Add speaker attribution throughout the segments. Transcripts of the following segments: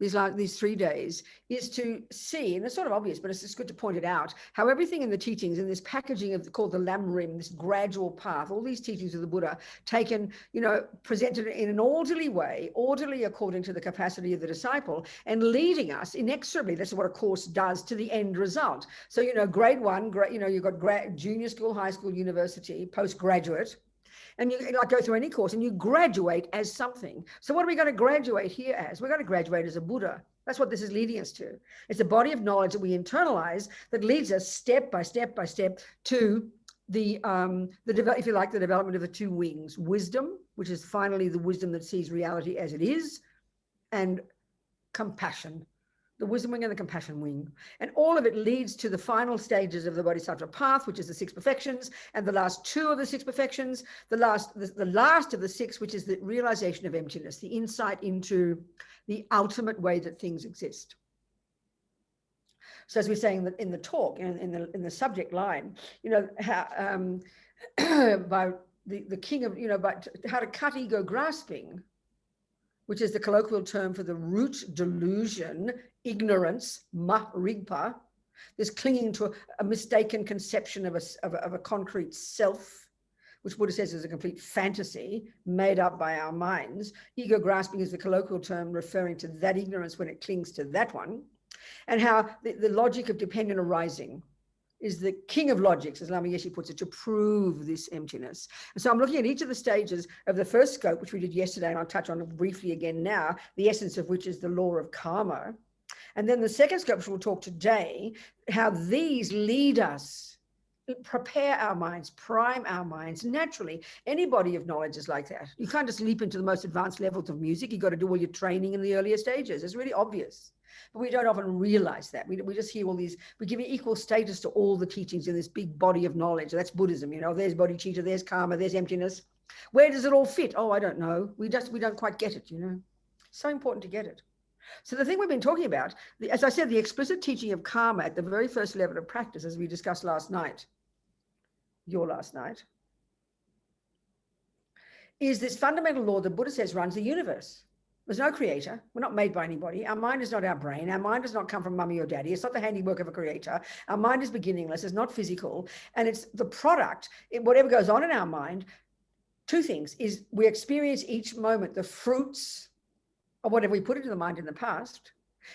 Speaker 1: these 3 days, is to see, and it's sort of obvious, but it's just good to point it out, how everything in the teachings, in this packaging of called the Lama, this gradual path, all these teachings of the Buddha taken, presented in an orderly way, orderly according to the capacity of the disciple, and leading us inexorably, that's what a course does, to the end result. So, grade 1, you've got junior school, high school, university, postgraduate, and you go through any course and you graduate as something. So what are we going to graduate here as? We're going to graduate as a Buddha. That's what this is leading us to. It's a body of knowledge that we internalize that leads us step by step by step to the if you like, the development of the 2 wings: wisdom, which is finally the wisdom that sees reality as it is, and compassion. The wisdom wing and the compassion wing. And all of it leads to the final stages of the Bodhisattva path, which is the 6 perfections, and the last 2 of the 6 perfections, the last of the 6, which is the realization of emptiness, the insight into the ultimate way that things exist. So as we're saying in the talk, in the subject line, how by the king of, but how to cut ego grasping, which is the colloquial term for the root delusion, ignorance, ma-rigpa, this clinging to a mistaken conception of a concrete self, which Buddha says is a complete fantasy made up by our minds. Ego grasping is the colloquial term referring to that ignorance when it clings to that one, and how the logic of dependent arising is the king of logics, as Lama Yeshe puts it, to prove this emptiness. And so I'm looking at each of the stages of the first scope, which we did yesterday, and I'll touch on it briefly again now, the essence of which is the law of karma. And then the second scope, which we'll talk today, how these lead us, prepare our minds, prime our minds naturally. Any body of knowledge is like that. You can't just leap into the most advanced levels of music. You've got to do all your training in the earlier stages. It's really obvious. But we don't often realize that. We just hear all these, we give equal status to all the teachings in this big body of knowledge. That's Buddhism, there's bodhicitta, there's karma, there's emptiness. Where does it all fit? Oh, I don't know. We don't quite get it, So important to get it. So the thing we've been talking about, as I said, the explicit teaching of karma at the very first level of practice, as we discussed last night, is this fundamental law that Buddha says runs the universe. There's no creator. We're not made by anybody. Our mind is not our brain. Our mind does not come from mummy or daddy. It's not the handiwork of a creator. Our mind is beginningless. It's not physical. And it's the product, whatever goes on in our mind. 2 things is we experience each moment the fruits of whatever we put into the mind in the past.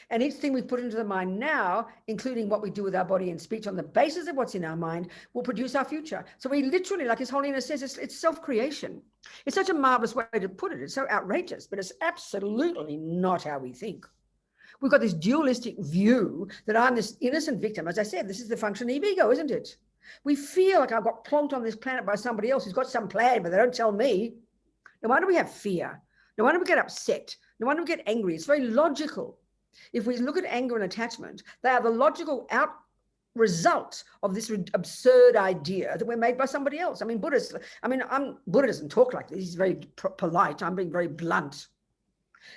Speaker 1: And each thing we put into the mind now, including what we do with our body and speech on the basis of what's in our mind, will produce our future. So we literally, like His Holiness says, it's self-creation. It's such a marvelous way to put it. It's so outrageous, but it's absolutely not how we think. We've got this dualistic view that I'm this innocent victim. As I said, this is the function of ego, isn't it? We feel like I've got plonked on this planet by somebody else who's got some plan, but they don't tell me. No wonder we have fear. No wonder we get upset. No wonder we get angry. It's very logical. If we look at anger and attachment, they are the logical result of this absurd idea that we're made by somebody else. Buddha doesn't talk like this. He's very polite. I'm being very blunt.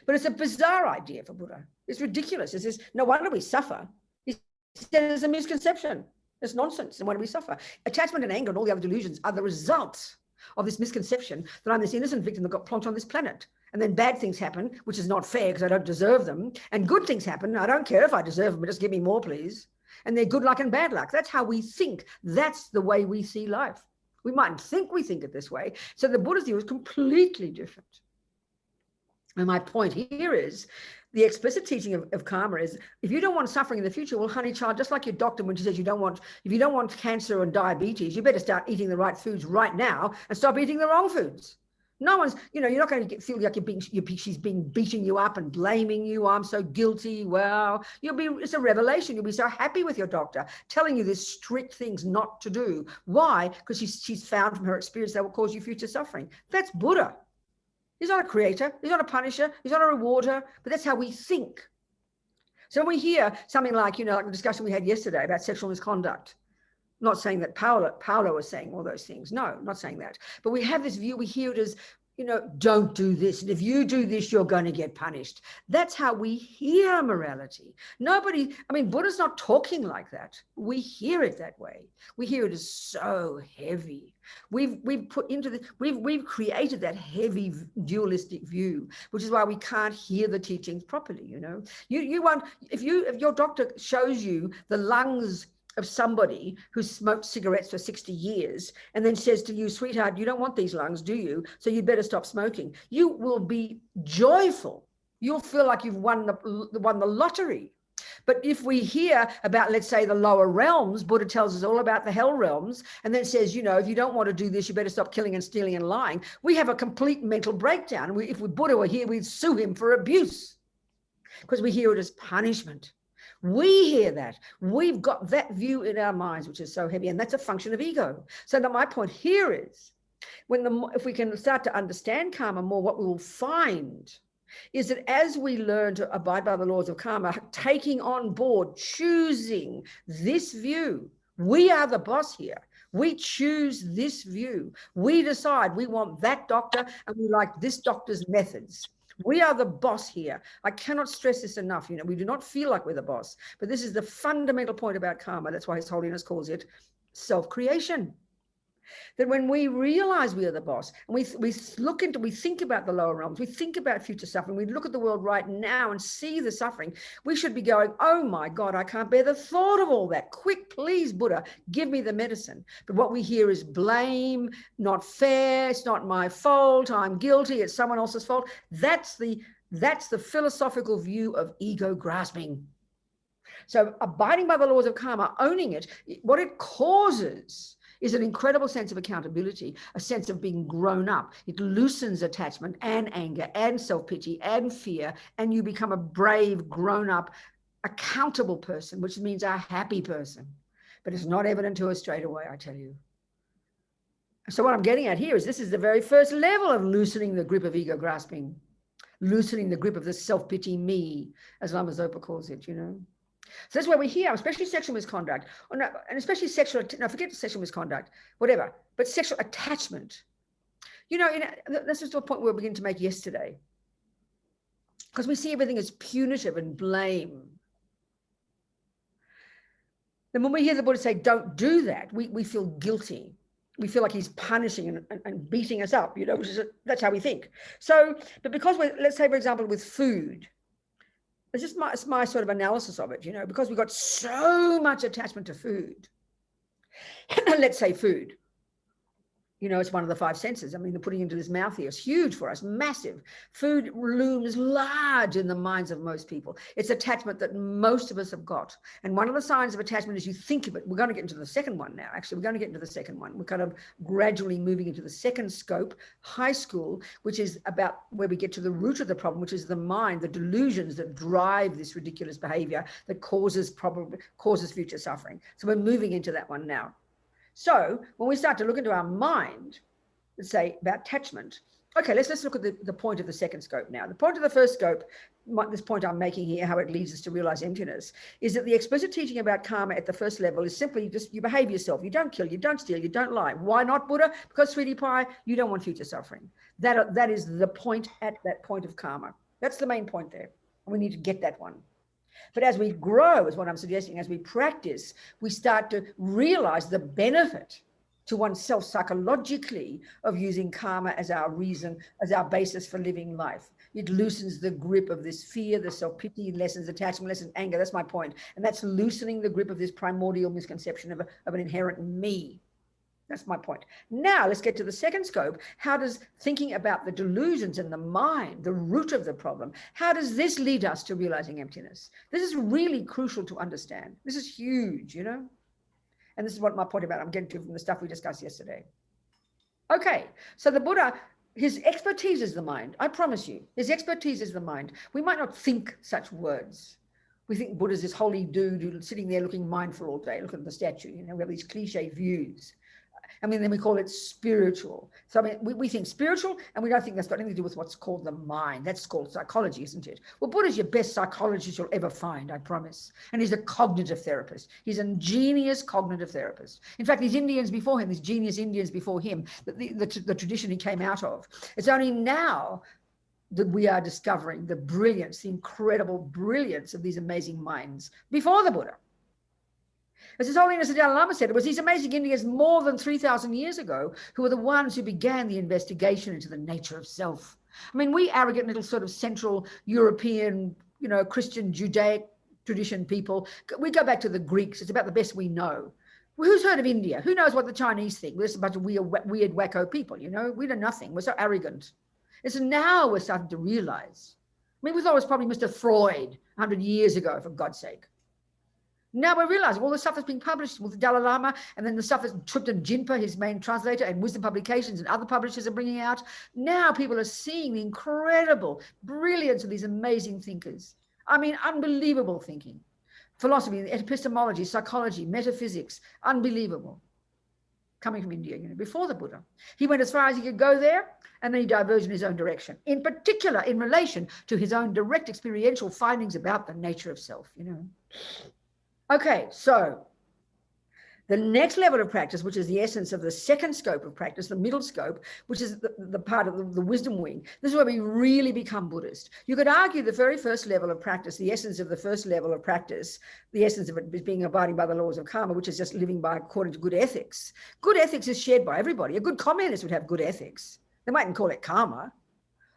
Speaker 1: But it's a bizarre idea for Buddha. It's ridiculous. It's this, no wonder we suffer. He said it's a misconception. It's nonsense. And why do we suffer? Attachment and anger and all the other delusions are the result of this misconception that I'm this innocent victim that got plonked on this planet. And then bad things happen, which is not fair because I don't deserve them. And good things happen. I don't care if I deserve them, but just give me more, please. And they're good luck and bad luck. That's how we think. That's the way we see life. We might think we think it this way. So the Buddha's view is completely different. And my point here is the explicit teaching of karma is if you don't want suffering in the future, well, honey child, just like your doctor when she says if you don't want cancer and diabetes, you better start eating the right foods right now and stop eating the wrong foods. No one's, you're not going to feel like she's being beating you up and blaming you. I'm so guilty. Wow. It's a revelation. You'll be so happy with your doctor telling you these strict things not to do. Why? Because she's found from her experience that will cause you future suffering. That's Buddha. He's not a creator. He's not a punisher. He's not a rewarder, but that's how we think. So when we hear something like, like the discussion we had yesterday about sexual misconduct, not saying that Paolo was saying all those things. No, not saying that. But we have this view, we hear it as you know, don't do this. And if you do this, you're going to get punished. That's how we hear morality. Nobody, I mean, Buddha's not talking like that. We hear it that way. We hear it as so heavy. We've put into the, we've created that heavy dualistic view, which is why we can't hear the teachings properly. You know, you won't, if your doctor shows you the lungs of somebody who smoked cigarettes for 60 years and then says to you, sweetheart, you don't want these lungs, do you? So you'd better stop smoking. You will be joyful. You'll feel like you've won the lottery. But if we hear about, let's say, the lower realms, Buddha tells us all about the hell realms, and then says, you know, if you don't want to do this, you better stop killing and stealing and lying. We have a complete mental breakdown. If Buddha were here, we'd sue him for abuse because we hear it as punishment. We hear that. We've got that view in our minds, which is so heavy, and that's a function of ego. So that my point here is, if we can start to understand karma more, what we will find is that as we learn to abide by the laws of karma, taking on board, choosing this view, we are the boss here. We choose this view. We decide we want that doctor and we like this doctor's methods. We are the boss here. I cannot stress this enough. You know, we do not feel like we're the boss, but this is the fundamental point about karma. That's why His Holiness calls it self-creation. That when we realize we are the boss and we think about the lower realms, we think about future suffering, we look at the world right now and see the suffering, we should be going, oh my God, I can't bear the thought of all that. Quick, please, Buddha, give me the medicine. But what we hear is blame, not fair, it's not my fault, I'm guilty, it's someone else's fault. That's the philosophical view of ego grasping. So abiding by the laws of karma, owning it, what it causes is an incredible sense of accountability, a sense of being grown up. It loosens attachment and anger and self-pity and fear, and you become a brave, grown-up, accountable person, which means a happy person. But it's not evident to us straight away, I tell you. So what I'm getting at here is this is the very first level of loosening the grip of ego grasping, loosening the grip of the self-pity me, as Lama Zopa calls it, you know. So that's where we hear, especially sexual misconduct, and especially sexual, no, forget sexual misconduct, whatever, but sexual attachment. You know, this is the point we were beginning to make yesterday, because we see everything as punitive and blame. Then when we hear the Buddha say, don't do that, we feel guilty. We feel like he's punishing and beating us up, you know, that's how we think. So, but because let's say, for example, with food, it's just my sort of analysis of it, you know, because we've got so much attachment to food. Let's say food. You know, it's one of the five senses. I mean, the putting into this mouth here is huge for us, massive. Food looms large in the minds of most people. It's attachment that most of us have got. And one of the signs of attachment is you think of it. We're going to get into the second one now. Actually, we're going to get into the second one. We're kind of gradually moving into the second scope, high school, which is about where we get to the root of the problem, which is the mind, the delusions that drive this ridiculous behavior that causes future suffering. So we're moving into that one now. So when we start to look into our mind, let's say about attachment, okay, let's look at the point of the second scope now. The point of the first scope, this point I'm making here, how it leads us to realize emptiness, is that the explicit teaching about karma at the first level is simply just you behave yourself. You don't kill, you don't steal, you don't lie. Why not, Buddha? Because, sweetie pie, you don't want future suffering. That is the point at that point of karma. That's the main point there. And we need to get that one. But as we grow, is what I'm suggesting, as we practice, we start to realize the benefit to oneself psychologically of using karma as our reason, as our basis for living life. It loosens the grip of this fear, the self-pity, lessens attachment, lessens anger. That's my point. And that's loosening the grip of this primordial misconception of an inherent me. That's my point. Now let's get to the second scope. How does thinking about the delusions in the mind, the root of the problem, how does this lead us to realizing emptiness? This is really crucial to understand. This is huge, you know? And this is what my point about I'm getting to from the stuff we discussed yesterday. Okay, so the Buddha, his expertise is the mind. I promise you, his expertise is the mind. We might not think such words. We think Buddha's this holy dude who's sitting there looking mindful all day. Look at the statue, you know, we have these cliche views. I mean, then we call it spiritual. So I mean, we think spiritual, and we don't think that's got anything to do with what's called the mind. That's called psychology, isn't it? Well, Buddha's your best psychologist you'll ever find, I promise. And he's a cognitive therapist. He's a genius cognitive therapist. In fact, these Indians before him, these genius Indians before him, the tradition he came out of, it's only now that we are discovering the brilliance, the incredible brilliance of these amazing minds before the Buddha. As His Holiness the Dalai Lama said, it was these amazing Indians more than 3,000 years ago who were the ones who began the investigation into the nature of self. I mean, we arrogant little sort of Central European, Christian, Judaic tradition people, we go back to the Greeks. It's about the best we know. Who's heard of India? Who knows what the Chinese think? We're just a bunch of weird wacko people, we know nothing. We're so arrogant. It's now we're starting to realize. I mean, we thought it was probably Mr. Freud 100 years ago, for God's sake. Now we're realizing all the stuff that's being published with the Dalai Lama, and then the stuff that Tripton Jinpa, his main translator, and Wisdom Publications and other publishers are bringing out. Now people are seeing the incredible brilliance of these amazing thinkers. I mean, unbelievable thinking. Philosophy, epistemology, psychology, metaphysics, unbelievable. Coming from India, before the Buddha. He went as far as he could go there, and then he diverged in his own direction, in particular in relation to his own direct experiential findings about the nature of self, Okay, so the next level of practice, which is the essence of the second scope of practice, the middle scope, which is the part of the wisdom wing, this is where we really become Buddhist. You could argue the very first level of practice, the essence of the first level of practice, the essence of it is being abiding by the laws of karma, which is just living by according to good ethics. Good ethics is shared by everybody. A good communist would have good ethics. They mightn't call it karma.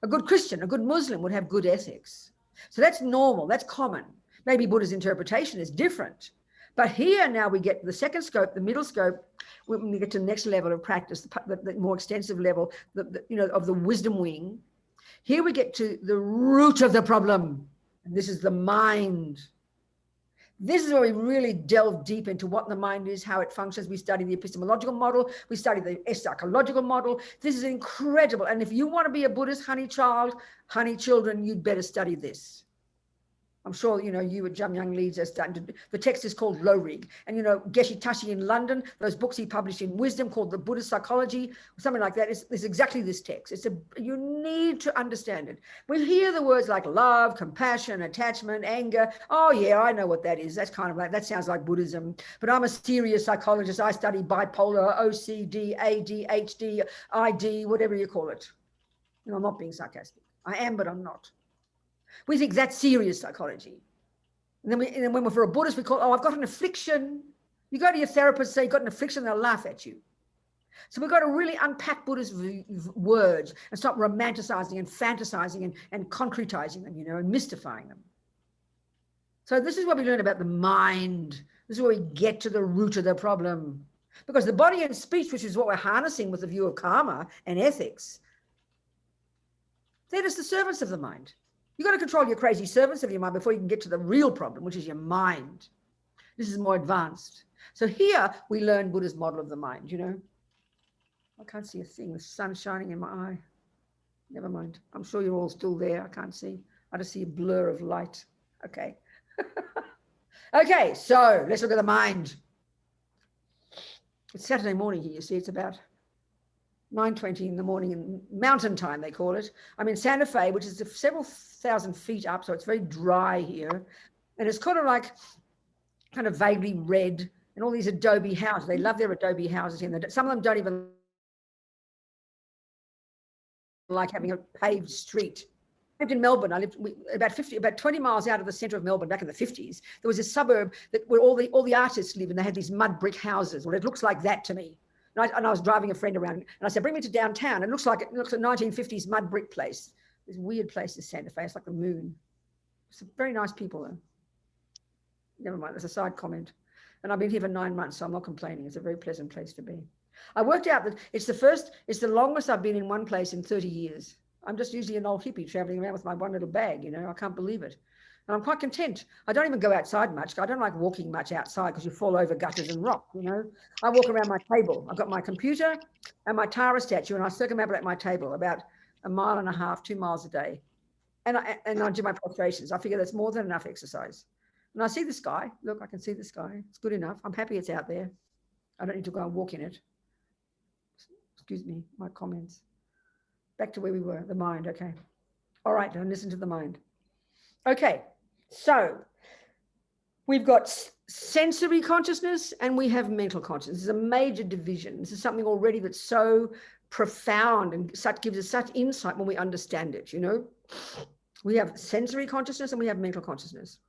Speaker 1: A good Christian, a good Muslim would have good ethics. So that's normal, that's common. Maybe Buddha's interpretation is different. But here now we get the second scope, the middle scope, when we get to the next level of practice, the more extensive level, of the wisdom wing. Here we get to the root of the problem. And this is the mind. This is where we really delve deep into what the mind is, how it functions. We study the epistemological model. We study the psychological model. This is incredible. And if you want to be a Buddhist honey children, you'd better study this. I'm sure, you at Jamyang Leeds are starting to, the text is called Lorig. And, Geshe Tashi in London, those books he published in Wisdom called The Buddhist Psychology, something like that, is exactly this text. You need to understand it. We hear the words like love, compassion, attachment, anger. Oh yeah, I know what that is. That's kind of like, that sounds like Buddhism. But I'm a serious psychologist. I study bipolar, OCD, ADHD, ID, whatever you call it. I'm not being sarcastic. I am, but I'm not. We think that's serious psychology. And then when we're for a Buddhist, we call, I've got an affliction. You go to your therapist, say you've got an affliction, they'll laugh at you. So we've got to really unpack Buddhist words and stop romanticizing and fantasizing and concretizing them, and mystifying them. So this is what we learn about the mind. This is where we get to the root of the problem. Because the body and speech, which is what we're harnessing with the view of karma and ethics, they're just the servants of the mind. You've got to control your crazy servants of your mind before you can get to the real problem, which is your mind. This is more advanced. So here we learn Buddha's model of the mind, I can't see a thing. The sun's shining in my eye. Never mind. I'm sure you're all still there. I can't see. I just see a blur of light. Okay. Okay, so let's look at the mind. It's Saturday morning here. You see, it's about 9:20 in the morning, in mountain time, they call it. I'm in Santa Fe, which is several thousand feet up, so it's very dry here. And it's kind of vaguely red, and all these adobe houses. They love their adobe houses here. Some of them don't even like having a paved street. I lived in Melbourne. I lived about 20 miles out of the centre of Melbourne back in the 50s. There was a suburb where all the artists live, and they had these mud brick houses. Well, it looks like that to me. And I was driving a friend around, and I said, bring me to downtown. It looks like a 1950s mud brick place. This weird place is Santa Fe. It's like the moon. It's very nice people, though. Never mind, that's a side comment. And I've been here for 9 months, so I'm not complaining. It's a very pleasant place to be. I worked out that it's the longest I've been in one place in 30 years. I'm just usually an old hippie traveling around with my one little bag, I can't believe it. And I'm quite content. I don't even go outside much. I don't like walking much outside because you fall over gutters and rock, I walk around my table. I've got my computer and my Tara statue, and I circumambulate my table about 1.5 miles, 2 miles a day. And I do my prostrations. I figure that's more than enough exercise. And I see the sky. Look, I can see the sky. It's good enough. I'm happy it's out there. I don't need to go and walk in it. excuse me, my comments. Back to where we were, the mind. Okay. All right, now listen to the mind. Okay, so we've got sensory consciousness and we have mental consciousness. This is a major division. This is something already that's so profound and gives us such insight when we understand it, you know. We have sensory consciousness and we have mental consciousness.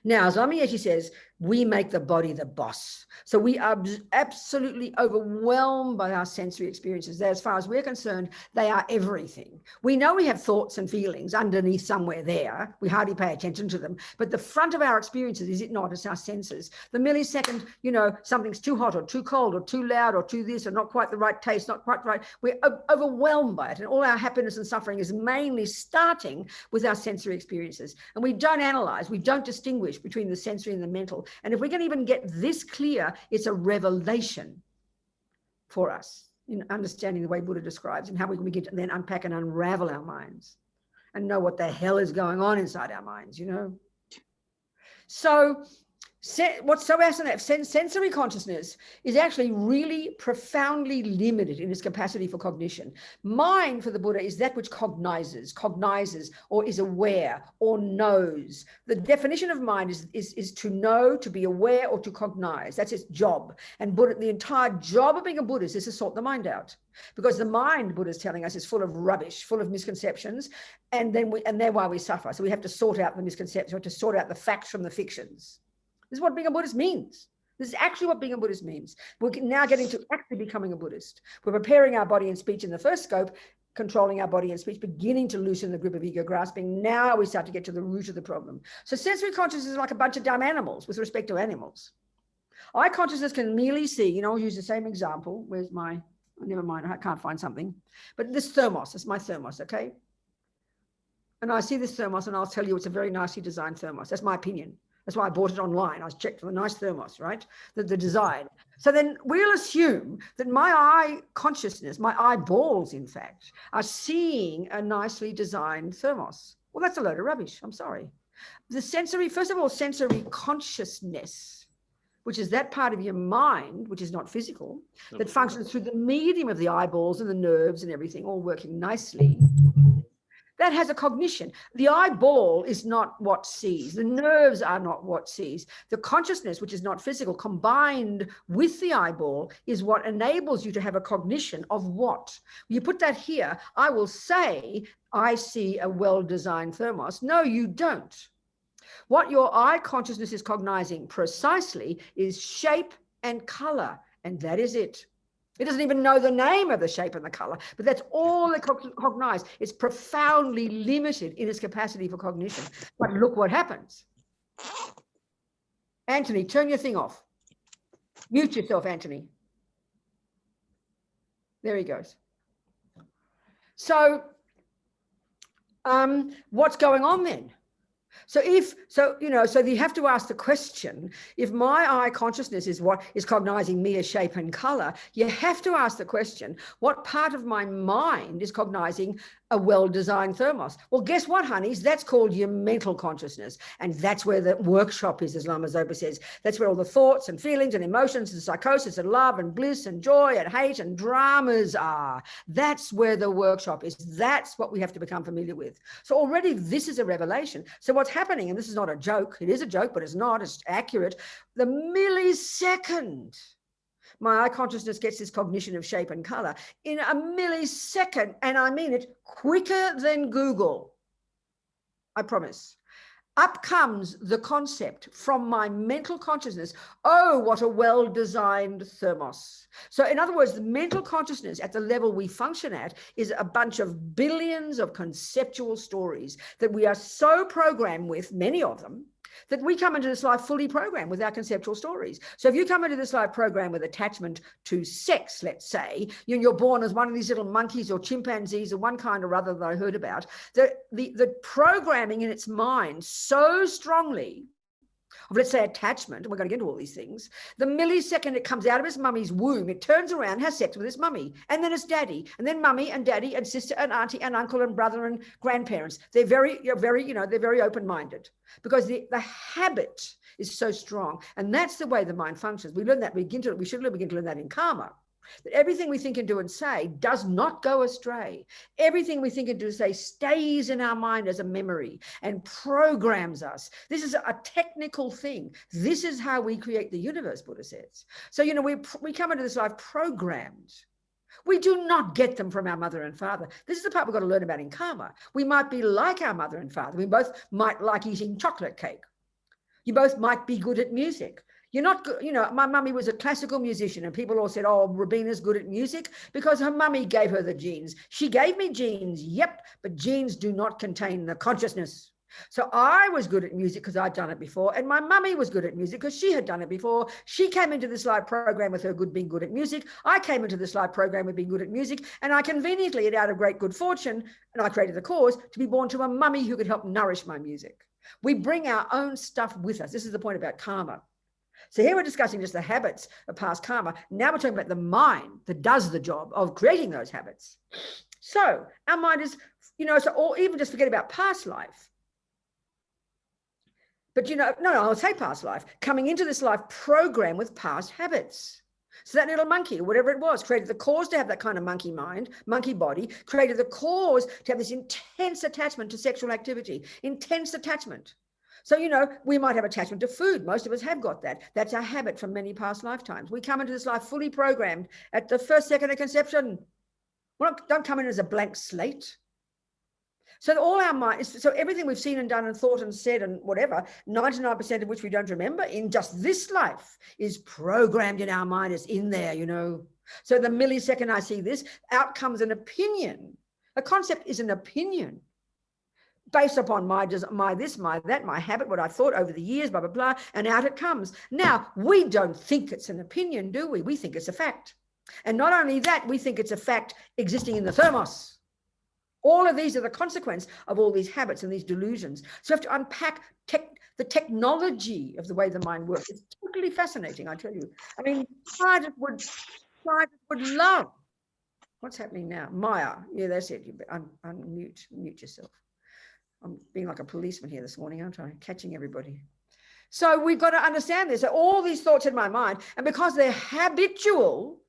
Speaker 1: Now, as Lama Yeshe says, we make the body the boss. So we are absolutely overwhelmed by our sensory experiences. As far as we're concerned, they are everything. We know we have thoughts and feelings underneath somewhere there. We hardly pay attention to them. But the front of our experiences, is it not? It's our senses. The millisecond, you know, something's too hot or too cold or too loud or too this or not quite the right taste, not quite right. We're overwhelmed by it. And all our happiness and suffering is mainly starting with our sensory experiences. And we don't analyze, we don't distinguish between the sensory and the mental. And if we can even get this clear, it's a revelation for us in understanding the way Buddha describes and how we can begin to then unpack and unravel our minds and know what the hell is going on inside our minds, you know. So what's so fascinating, sensory consciousness is actually really profoundly limited in its capacity for cognition. Mind for the Buddha is that which cognizes or is aware or knows. The definition of mind is to know, to be aware, or to cognize. That's its job. And Buddha, the entire job of being a Buddhist is to sort the mind out, because the mind, Buddha's telling us, is full of rubbish, full of misconceptions, and they're why we suffer. So we have to sort out the misconceptions, we have to sort out the facts from the fictions. This is what being a Buddhist means. This is actually what being a Buddhist means. We're now getting to actually becoming a Buddhist. We're preparing our body and speech in the first scope, controlling our body and speech, beginning to loosen the grip of ego grasping. Now we start to get to the root of the problem. So sensory consciousness is like a bunch of dumb animals with respect to animals. Eye consciousness can merely see, you know, I'll use the same example. Where's my, oh, never mind, I can't find something. But this thermos, it's my thermos, okay? And I see this thermos and I'll tell you it's a very nicely designed thermos. That's my opinion. That's why I bought it online. I checked for the nice thermos, right? The design. So then we'll assume that my eye consciousness, my eyeballs, in fact, are seeing a nicely designed thermos. Well, that's a load of rubbish. I'm sorry. The sensory, first of all, sensory consciousness, which is that part of your mind, which is not physical, that functions through the medium of the eyeballs and the nerves and everything, all working nicely. That has a cognition. The eyeball is not what sees. The nerves are not what sees. The consciousness, which is not physical, combined with the eyeball, is what enables you to have a cognition of what? You put that here, I will say, I see a well-designed thermos. No, you don't. What your eye consciousness is cognizing precisely is shape and color, and that is it. It doesn't even know the name of the shape and the color, but that's all it cognizes. It's profoundly limited in its capacity for cognition. But look what happens. Anthony, turn your thing off. Mute yourself, Anthony. There he goes. So what's going on then? So you have to ask the question, if my eye consciousness is what is cognizing me as shape and color, you have to ask the question, what part of my mind is cognizing a well-designed thermos? Well, guess what, honeys? That's called your mental consciousness. And that's where the workshop is, as Lama Zopa says. That's where all the thoughts and feelings and emotions and psychosis and love and bliss and joy and hate and dramas are. That's where the workshop is. That's what we have to become familiar with. So already this is a revelation. So what's happening, and this is not a joke, it is a joke, but it's not, it's accurate. The millisecond my eye consciousness gets this cognition of shape and color, in a millisecond, and I mean it, quicker than Google, I promise, up comes the concept from my mental consciousness. Oh, what a well-designed thermos. So in other words, the mental consciousness at the level we function at is a bunch of billions of conceptual stories that we are so programmed with, many of them, that we come into this life fully programmed with our conceptual stories. So if you come into this life programmed with attachment to sex, let's say, you're born as one of these little monkeys or chimpanzees or one kind or other that I heard about, the programming in its mind so strongly of, let's say, attachment, and we're going to get into all these things, the millisecond it comes out of its mummy's womb, it turns around, has sex with its mummy, and then it's daddy, and then mummy and daddy and sister and auntie and uncle and brother and grandparents. They're very open-minded because the habit is so strong. And that's the way the mind functions. We learn that, we should begin to learn that in karma. That everything we think and do and say does not go astray. Everything we think and do and say stays in our mind as a memory and programs us. This is a technical thing. This is how we create the universe, Buddha says. So, you know, we come into this life programmed. We do not get them from our mother and father. This is the part we've got to learn about in karma. We might be like our mother and father. We both might like eating chocolate cake. You both might be good at music. You're not good. You know, my mummy was a classical musician and people all said, oh, Robina's good at music because her mummy gave her the genes. She gave me genes, yep, but genes do not contain the consciousness. So I was good at music because I'd done it before, and my mummy was good at music because she had done it before. She came into this life program with her being good at music. I came into this life program with being good at music, and I conveniently, and out of great good fortune, and I created the cause, to be born to a mummy who could help nourish my music. We bring our own stuff with us. This is the point about karma. So here we're discussing just the habits of past karma. Now we're talking about the mind that does the job of creating those habits. So our mind is, you know, so, or even just forget about past life. But, you know, no, I'll say past life. Coming into this life programmed with past habits. So that little monkey, or whatever it was, created the cause to have that kind of monkey mind, monkey body, created the cause to have this intense attachment to sexual activity, intense attachment. So, you know, we might have attachment to food. Most of us have got that. That's our habit from many past lifetimes. We come into this life fully programmed at the first second of conception. We don't come in as a blank slate. So all our mind, so everything we've seen and done and thought and said and whatever, 99% of which we don't remember in just this life is programmed in our mind. It's in there, you know. So the millisecond I see this, out comes an opinion. A concept is an opinion based upon my this, my that, my habit, what I thought over the years, blah, blah, blah, and out it comes. Now, we don't think it's an opinion, do we? We think it's a fact. And not only that, we think it's a fact existing in the thermos. All of these are the consequence of all these habits and these delusions. So we have to unpack the technology of the way the mind works. It's totally fascinating, I tell you. I mean, scientists would love. What's happening now? Maya, yeah, that's it. You mute yourself. I'm being like a policeman here this morning, aren't I? Catching everybody. So we've got to understand this. So all these thoughts in my mind, and because they're habitual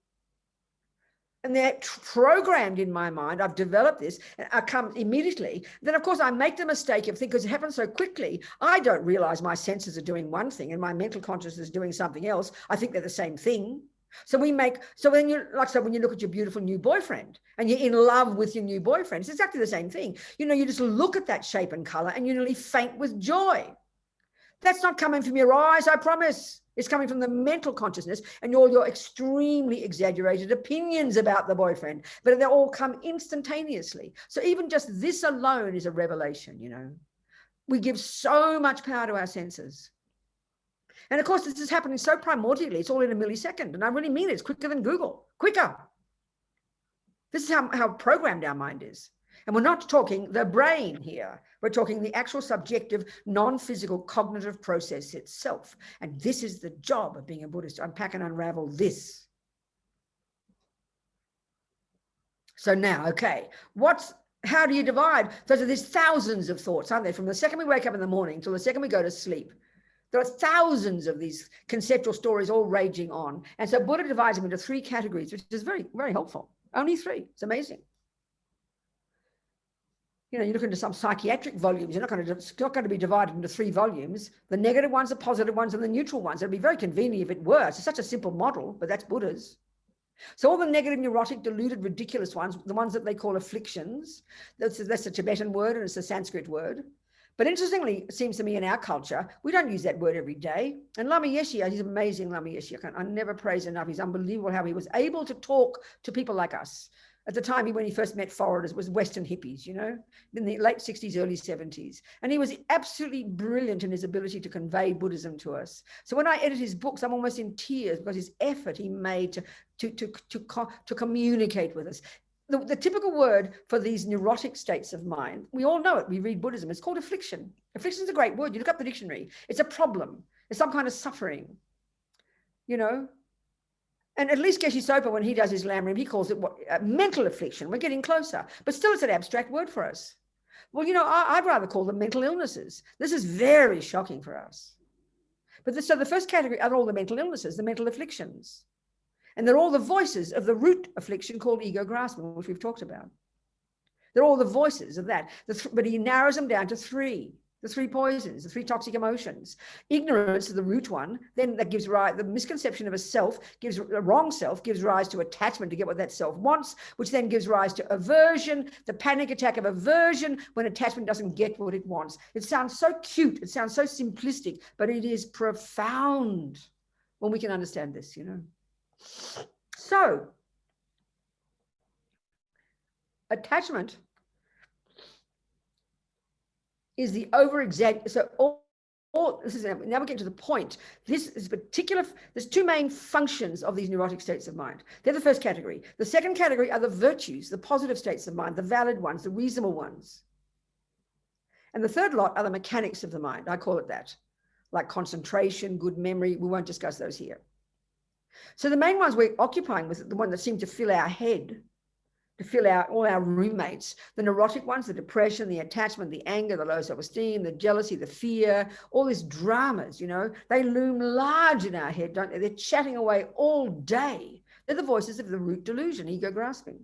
Speaker 1: and they're programmed in my mind, I've developed this, and I come immediately, then of course I make the mistake of thinking, because it happens so quickly, I don't realize my senses are doing one thing and my mental consciousness is doing something else. I think they're the same thing. So when you look at your beautiful new boyfriend and you're in love with your new boyfriend, it's exactly the same thing. You know, you just look at that shape and color and you nearly faint with joy. That's not coming from your eyes, I promise. It's coming from the mental consciousness and all your extremely exaggerated opinions about the boyfriend, but they all come instantaneously. So even just this alone is a revelation, you know. We give so much power to our senses. And of course, this is happening so primordially, it's all in a millisecond. And I really mean it, it's quicker than Google, quicker. This is how programmed our mind is. And we're not talking the brain here. We're talking the actual subjective, non-physical cognitive process itself. And this is the job of being a Buddhist, to unpack and unravel this. So now, okay, how do you divide? So there's thousands of thoughts, aren't there? From the second we wake up in the morning till the second we go to sleep. There are thousands of these conceptual stories all raging on. And so Buddha divides them into 3 categories, which is very, very helpful. Only 3. It's amazing. You know, you look into some psychiatric volumes, it's not going to be divided into 3 volumes. The negative ones, the positive ones, and the neutral ones. It'd be very convenient if it were. It's such a simple model, but that's Buddha's. So all the negative, neurotic, deluded, ridiculous ones, the ones that they call afflictions, that's a Tibetan word and it's a Sanskrit word. But interestingly, it seems to me in our culture, we don't use that word every day. And Lama Yeshe, he's amazing, Lama Yeshe. I never praise enough. He's unbelievable how he was able to talk to people like us. At the time when he first met foreigners, it was Western hippies, you know, in the late 60s, early 70s. And he was absolutely brilliant in his ability to convey Buddhism to us. So when I edit his books, I'm almost in tears because his effort he made to communicate with us. The typical word for these neurotic states of mind, we all know it, we read Buddhism, it's called affliction. Affliction is a great word. You look up the dictionary. It's a problem. It's some kind of suffering, you know. And at least Geshe Sopa, when he does his Lamrim, he calls it mental affliction. We're getting closer. But still, it's an abstract word for us. Well, you know, I'd rather call them mental illnesses. This is very shocking for us. But so the first category are all the mental illnesses, the mental afflictions. And they're all the voices of the root affliction called ego grasping, which we've talked about. They're all the voices of that. But he narrows them down to three. The three poisons, the three toxic emotions. Ignorance is the root one. Then that gives rise, the misconception of a self gives, a wrong self gives rise to attachment to get what that self wants, which then gives rise to aversion, the panic attack of aversion when attachment doesn't get what it wants. It sounds so cute. It sounds so simplistic, but it is profound when we can understand this, you know. So, attachment is the over-exaggeration. So all this is, now we get to the point. This is particular, there's two main functions of these neurotic states of mind. They're the first category. The second category are the virtues, the positive states of mind, the valid ones, the reasonable ones. And the third lot are the mechanics of the mind. I call it that, like concentration, good memory. We won't discuss those here. So the main ones we're occupying with, the one that seem to fill our head, to fill out all our roommates, the neurotic ones, the depression, the attachment, the anger, the low self-esteem, the jealousy, the fear, all these dramas, you know, they loom large in our head, don't they? They're chatting away all day. They're the voices of the root delusion, ego grasping.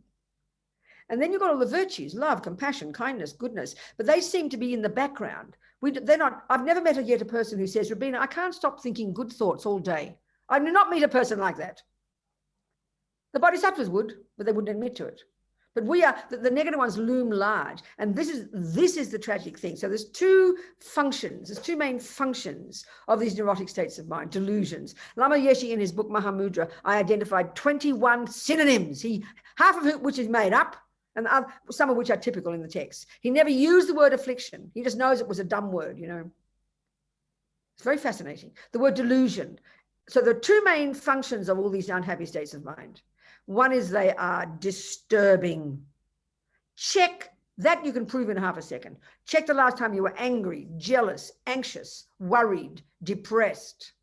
Speaker 1: And then you've got all the virtues, love, compassion, kindness, goodness, but they seem to be in the background. They're not, I've never met yet a person who says, Robina, I can't stop thinking good thoughts all day. I do not meet a person like that. The bodhisattvas would, but they wouldn't admit to it. But we are, the negative ones loom large. And this is the tragic thing. So there's two functions, there's two main functions of these neurotic states of mind, delusions. Lama Yeshe in his book Mahamudra, I identified 21 synonyms, half of which is made up, and some of which are typical in the text. He never used the word affliction. He just knows it was a dumb word, you know. It's very fascinating. The word delusion. So there are two main functions of all these unhappy states of mind. One is they are disturbing. Check that, you can prove in half a second. Check the last time you were angry, jealous, anxious, worried, depressed.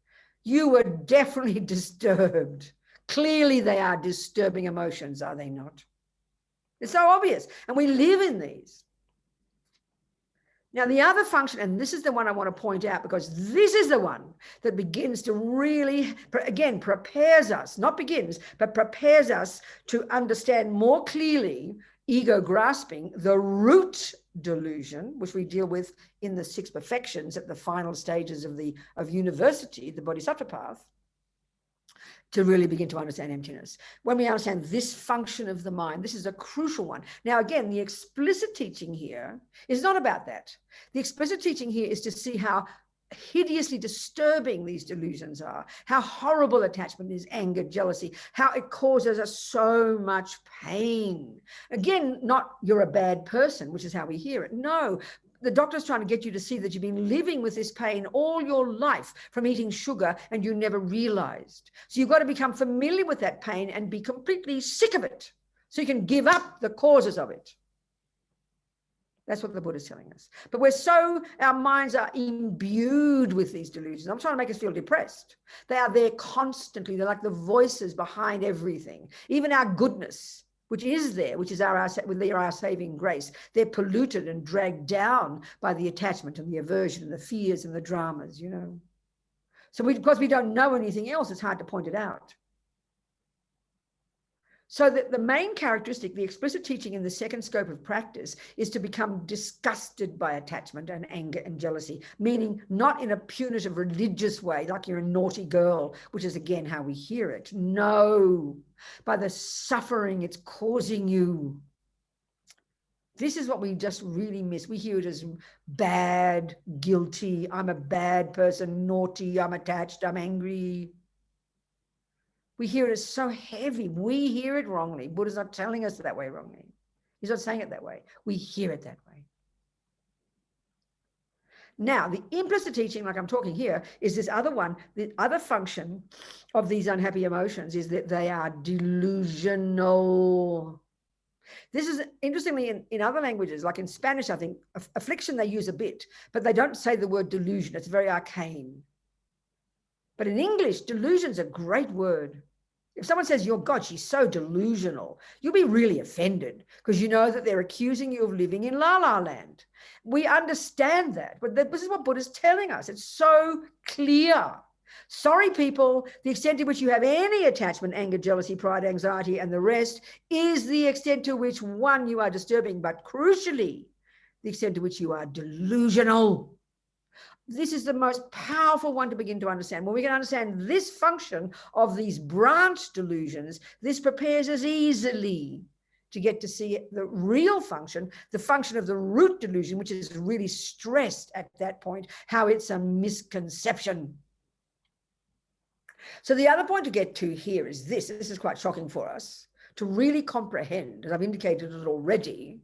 Speaker 1: You were definitely disturbed. Clearly they are disturbing emotions, are they not? It's so obvious. And we live in these. Now, the other function, and this is the one I want to point out because this is the one that begins to really, again, prepares us, not begins, but prepares us to understand more clearly ego grasping, the root delusion, which we deal with in the 6 perfections at the final stages of university, the bodhisattva path, to really begin to understand emptiness. When we understand this function of the mind, this is a crucial one. Now, again, the explicit teaching here is not about that. The explicit teaching here is to see how hideously disturbing these delusions are, how horrible attachment is, anger, jealousy, how it causes us so much pain. Again, not you're a bad person, which is how we hear it. No. The doctor's trying to get you to see that you've been living with this pain all your life from eating sugar and you never realized. So you've got to become familiar with that pain and be completely sick of it so you can give up the causes of it. That's what the Buddha is telling us. But our minds are imbued with these delusions. I'm trying to make us feel depressed. They are there constantly. They're like the voices behind everything. Even our goodness, which is there, which is our saving grace. They're polluted and dragged down by the attachment and the aversion and the fears and the dramas, you know. So because we don't know anything else, it's hard to point it out. So the main characteristic, the explicit teaching in the second scope of practice, is to become disgusted by attachment and anger and jealousy, meaning not in a punitive religious way, like you're a naughty girl, which is again how we hear it. No, by the suffering it's causing you. This is what we just really miss. We hear it as bad, guilty, I'm a bad person, naughty, I'm attached, I'm angry. We hear it as so heavy. We hear it wrongly. Buddha's not telling us that way wrongly. He's not saying it that way. We hear it that way. Now, the implicit teaching, like I'm talking here, is this other one. The other function of these unhappy emotions is that they are delusional. This is, interestingly, in other languages, like in Spanish, I think, affliction they use a bit, but they don't say the word delusion. It's very arcane. But in English, delusion's a great word. If someone says, "Your God, she's so delusional," you'll be really offended because you know that they're accusing you of living in La La Land. We understand that, but this is what Buddha's telling us. It's so clear. Sorry, people, the extent to which you have any attachment, anger, jealousy, pride, anxiety, and the rest is the extent to which, one, you are disturbing, but crucially, the extent to which you are delusional. This is the most powerful one to begin to understand. When we can understand this function of these branch delusions, this prepares us easily to get to see the real function, the function of the root delusion, which is really stressed at that point, how it's a misconception. So the other point to get to here is this is quite shocking for us, to really comprehend, as I've indicated it already,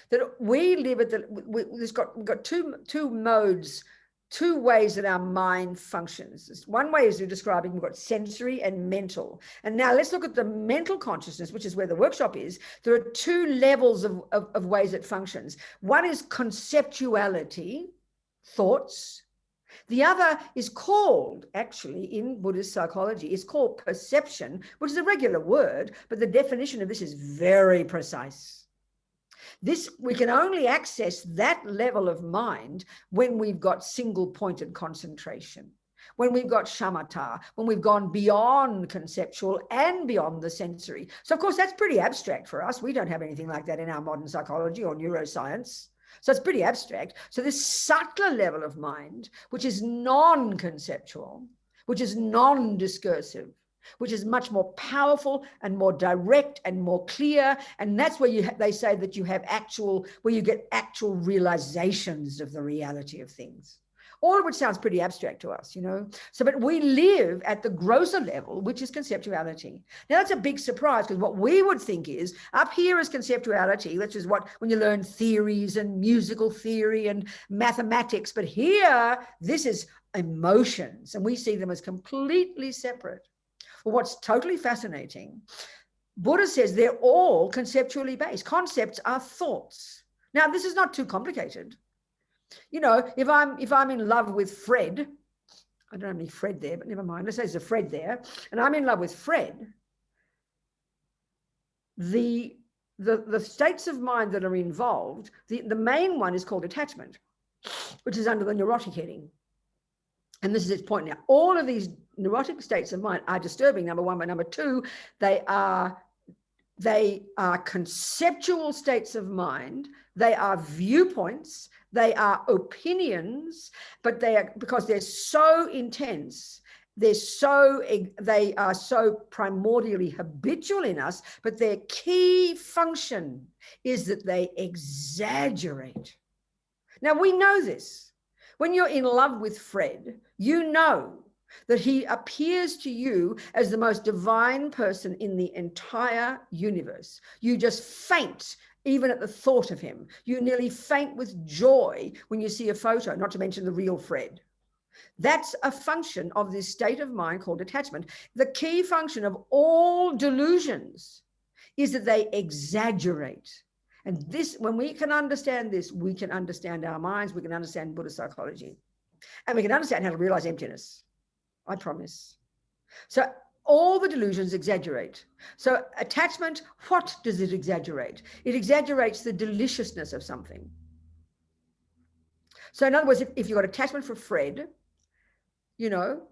Speaker 1: that we live at we've got two modes, two ways that our mind functions. One way is you're describing, we've got sensory and mental. And now let's look at the mental consciousness, which is where the workshop is. There are two levels of ways it functions. One is conceptuality, thoughts. The other is called, actually, in Buddhist psychology, is called perception, which is a regular word, but the definition of this is very precise. This, we can only access that level of mind when we've got single-pointed concentration, when we've got shamatha, when we've gone beyond conceptual and beyond the sensory. So, of course, that's pretty abstract for us. We don't have anything like that in our modern psychology or neuroscience. So it's pretty abstract. So this subtler level of mind, which is non-conceptual, which is non-discursive, which is much more powerful and more direct and more clear. And that's where they say that you have where you get actual realizations of the reality of things. All of which sounds pretty abstract to us, you know. So, but we live at the grosser level, which is conceptuality. Now, that's a big surprise, because what we would think is up here is conceptuality, which is when you learn theories and musical theory and mathematics. But here, this is emotions, and we see them as completely separate. Well, what's totally fascinating, Buddha says they're all conceptually based. Concepts are thoughts. Now, this is not too complicated. You know, if I'm in love with Fred, I don't have any Fred there, but never mind. Let's say there's a Fred there, and I'm in love with Fred. The states of mind that are involved, the main one is called attachment, which is under the neurotic heading. And this is its point now. All of these neurotic states of mind are disturbing, number one, but number two, they are conceptual states of mind. They are viewpoints. They are opinions, but because they're so intense, they are so primordially habitual in us, but their key function is that they exaggerate. Now, we know this. When you're in love with Fred, you know that he appears to you as the most divine person in the entire universe. You just faint even at the thought of him. You nearly faint with joy when you see a photo, not to mention the real Fred. That's a function of this state of mind called attachment. The key function of all delusions is that they exaggerate. And this, when we can understand this, we can understand our minds, we can understand Buddhist psychology, and we can understand how to realize emptiness. I promise. So all the delusions exaggerate. So attachment, what does it exaggerate? It exaggerates the deliciousness of something. So in other words, if you've got attachment for Fred, you know,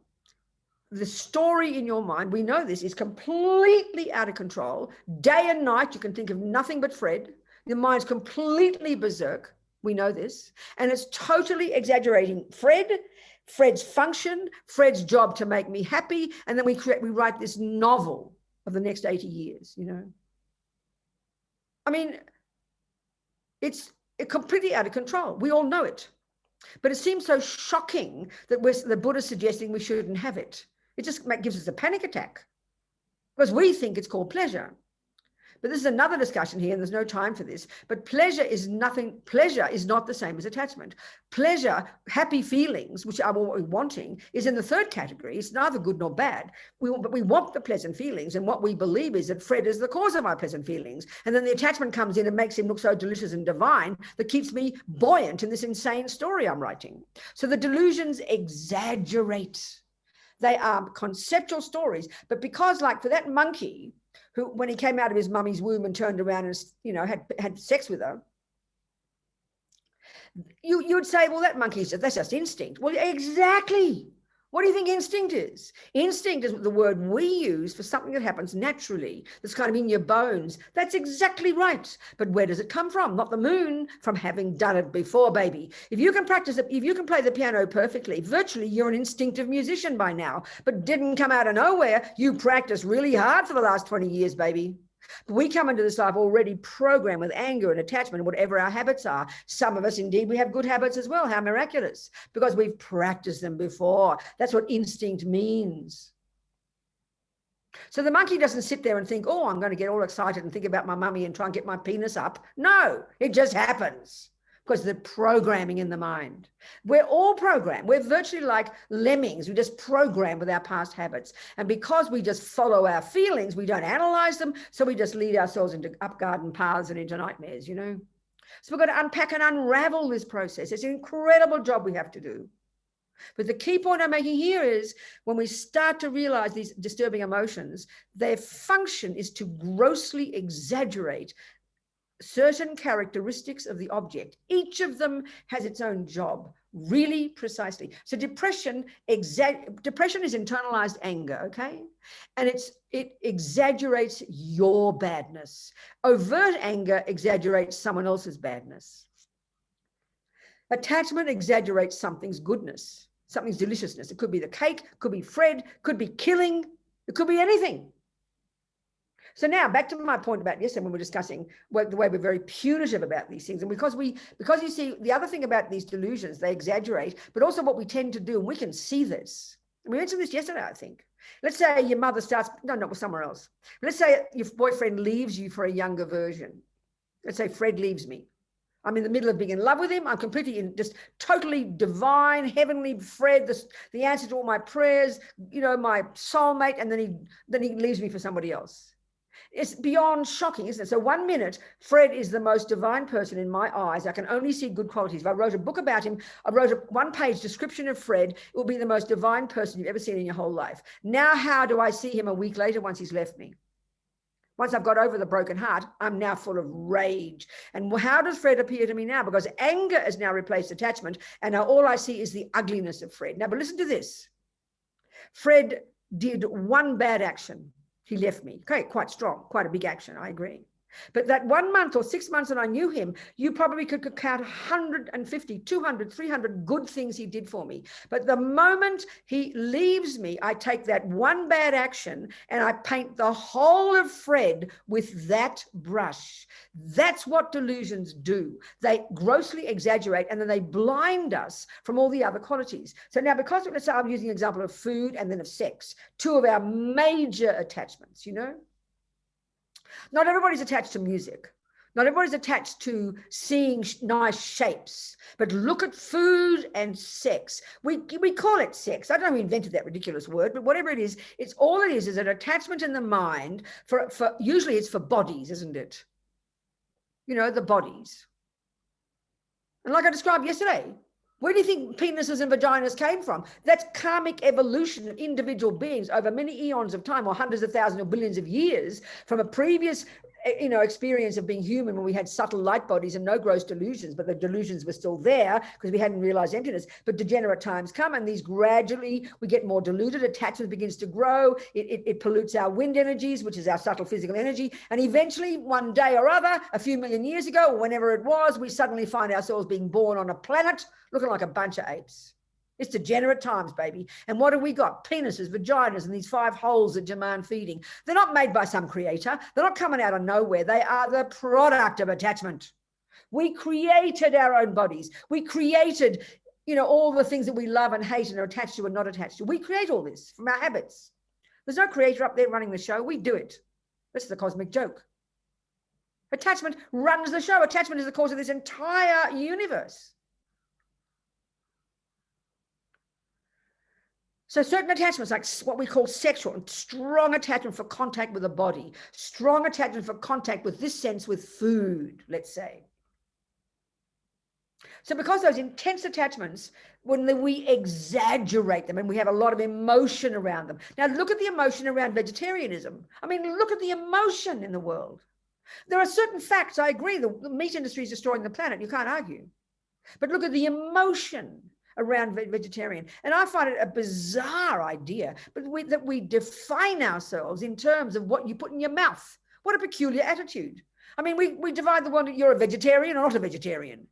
Speaker 1: the story in your mind, we know this, is completely out of control. Day and night, you can think of nothing but Fred. Your mind's completely berserk. We know this. And it's totally exaggerating Fred's function, Fred's job to make me happy, and then we write this novel of the next 80 years, you know. I mean, it's completely out of control. We all know it. But it seems so shocking that the Buddha's suggesting we shouldn't have it. It just gives us a panic attack because we think it's called pleasure. But this is another discussion here, and there's no time for this. But pleasure is not the same as attachment. Pleasure, happy feelings, which are what we're wanting, is in the third category. It's neither good nor bad. But we want the pleasant feelings, and what we believe is that Fred is the cause of our pleasant feelings. And then the attachment comes in and makes him look so delicious and divine that keeps me buoyant in this insane story I'm writing. So the delusions exaggerate. They are conceptual stories. But because, like for that monkey, who, when he came out of his mummy's womb and turned around and, you know, had sex with her, You would say, well, that's just instinct. Well, exactly. What do you think instinct is? Instinct is the word we use for something that happens naturally, that's kind of in your bones. That's exactly right. But where does it come from? Not the moon, from having done it before, baby. If you can practice it, if you can play the piano perfectly, virtually you're an instinctive musician by now, but didn't come out of nowhere. You practiced really hard for the last 20 years, baby. But we come into this life already programmed with anger and attachment, whatever our habits are. Some of us, indeed, we have good habits as well. How miraculous, because we've practiced them before. That's what instinct means. So the monkey doesn't sit there and think, oh, I'm going to get all excited and think about my mummy and try and get my penis up. No, it just happens. Because the programming in the mind. We're all programmed. We're virtually like lemmings. We just program with our past habits. And because we just follow our feelings, we don't analyze them. So we just lead ourselves into up garden paths and into nightmares, you know. So we've got to unpack and unravel this process. It's an incredible job we have to do. But the key point I'm making here is when we start to realize these disturbing emotions, their function is to grossly exaggerate certain characteristics of the object. Each of them has its own job, really precisely. So depression is internalized anger, okay? And it exaggerates your badness. Overt anger exaggerates someone else's badness. Attachment exaggerates something's goodness, something's deliciousness. It could be the cake, could be Fred, could be killing, it could be anything. So now back to my point about yesterday when we were discussing the way we're very punitive about these things. And because you see, the other thing about these delusions, they exaggerate, but also what we tend to do, and we can see this. We mentioned this yesterday, I think. Let's say your mother starts, no, not with somewhere else. Let's say your boyfriend leaves you for a younger version. Let's say Fred leaves me. I'm in the middle of being in love with him. I'm completely in just totally divine, heavenly Fred, the answer to all my prayers, you know, my soulmate, and then he leaves me for somebody else. It's beyond shocking, isn't it? So 1 minute, Fred is the most divine person in my eyes. I can only see good qualities. If I wrote a book about him, I wrote a one-page description of Fred, it will be the most divine person you've ever seen in your whole life. Now, how do I see him a week later once he's left me? Once I've got over the broken heart, I'm now full of rage. And how does Fred appear to me now? Because anger has now replaced attachment, and now all I see is the ugliness of Fred. Now, but listen to this. Fred did one bad action. He left me. Okay, quite strong, quite a big action, I agree. But that 1 month or 6 months that I knew him, you probably could count 150, 200, 300 good things he did for me. But the moment he leaves me, I take that one bad action and I paint the whole of Fred with that brush. That's what delusions do. They grossly exaggerate and then they blind us from all the other qualities. So now, because let's say I'm using an example of food and then of sex, two of our major attachments, you know. Not everybody's attached to music. Not everybody's attached to seeing nice shapes. But look at food and sex. We call it sex. I don't know who invented that ridiculous word, but whatever it is all it is an attachment in the mind for usually it's for bodies, isn't it? You know, the bodies. And like I described yesterday, where do you think penises and vaginas came from? That's karmic evolution of individual beings over many eons of time, or hundreds of thousands or billions of years, from a previous experience of being human when we had subtle light bodies and no gross delusions, but the delusions were still there because we hadn't realized emptiness. But degenerate times come, and these gradually, we get more diluted, attachment begins to grow, it pollutes our wind energies, which is our subtle physical energy, and eventually one day or other, a few million years ago, or whenever it was, we suddenly find ourselves being born on a planet looking like a bunch of apes. It's degenerate times, baby. And what have we got? Penises, vaginas, and these 5 holes that demand feeding. They're not made by some creator. They're not coming out of nowhere. They are the product of attachment. We created our own bodies. We created, all the things that we love and hate and are attached to and not attached to. We create all this from our habits. There's no creator up there running the show. We do it. This is the cosmic joke. Attachment runs the show. Attachment is the cause of this entire universe. So certain attachments, like what we call sexual, and strong attachment for contact with the body, strong attachment for contact with this sense with food, let's say. So because those intense attachments, when we exaggerate them and we have a lot of emotion around them. Now look at the emotion around vegetarianism. I mean, look at the emotion in the world. There are certain facts, I agree, the meat industry is destroying the planet, you can't argue. But look at the emotion around vegetarian. And I find it a bizarre idea, but that we define ourselves in terms of what you put in your mouth. What a peculiar attitude. I mean, we divide the world, you're a vegetarian or not a vegetarian.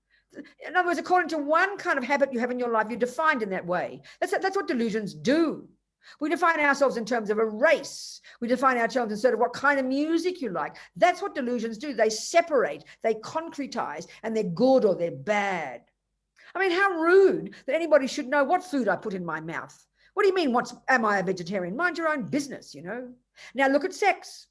Speaker 1: In other words, according to one kind of habit you have in your life, you're defined in that way. That's what delusions do. We define ourselves in terms of a race. We define ourselves in sort of what kind of music you like. That's what delusions do. They separate, they concretize, and they're good or they're bad. I mean, how rude that anybody should know what food I put in my mouth. What do you mean, am I a vegetarian? Mind your own business, you know. Now look at sex.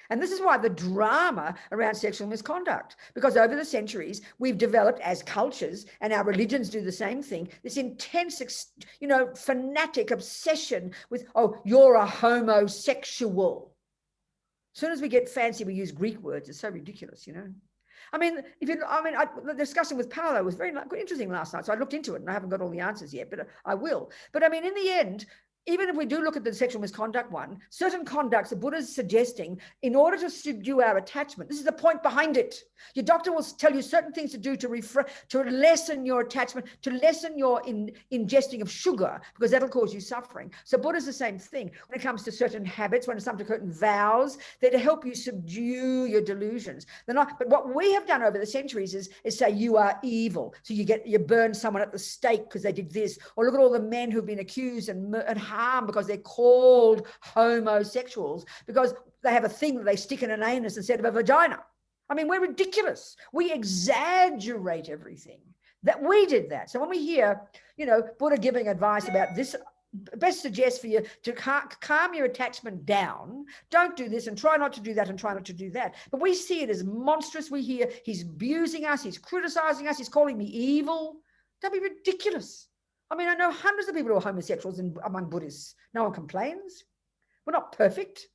Speaker 1: And this is why the drama around sexual misconduct, because over the centuries, we've developed as cultures, and our religions do the same thing, this intense, you know, fanatic obsession with, oh, you're a homosexual. As soon as we get fancy, we use Greek words. It's so ridiculous, you know. I mean, the discussion with Paolo was very interesting last night. So I looked into it and I haven't got all the answers yet, but I will. But I mean, in the end, even if we do look at the sexual misconduct one, certain conducts the Buddha is suggesting in order to subdue our attachment. This is the point behind it. Your doctor will tell you certain things to do to lessen your attachment, to lessen your ingesting of sugar, because that'll cause you suffering. So Buddha's the same thing when it comes to certain habits, when it comes to certain vows, they're to help you subdue your delusions. They're not, but what we have done over the centuries is say you are evil. So you burn someone at the stake because they did this, or look at all the men who've been accused and harm because they're called homosexuals because they have a thing that they stick in an anus instead of a vagina. I mean, we're ridiculous. We exaggerate everything. That we did that. So when we hear, you know, Buddha giving advice about this, best suggest for you to calm your attachment down. Don't do this and try not to do that and try not to do that. But we see it as monstrous. We hear he's abusing us, he's criticizing us, he's calling me evil. Don't be ridiculous. I mean, I know hundreds of people who are homosexuals among Buddhists. No one complains. We're not perfect.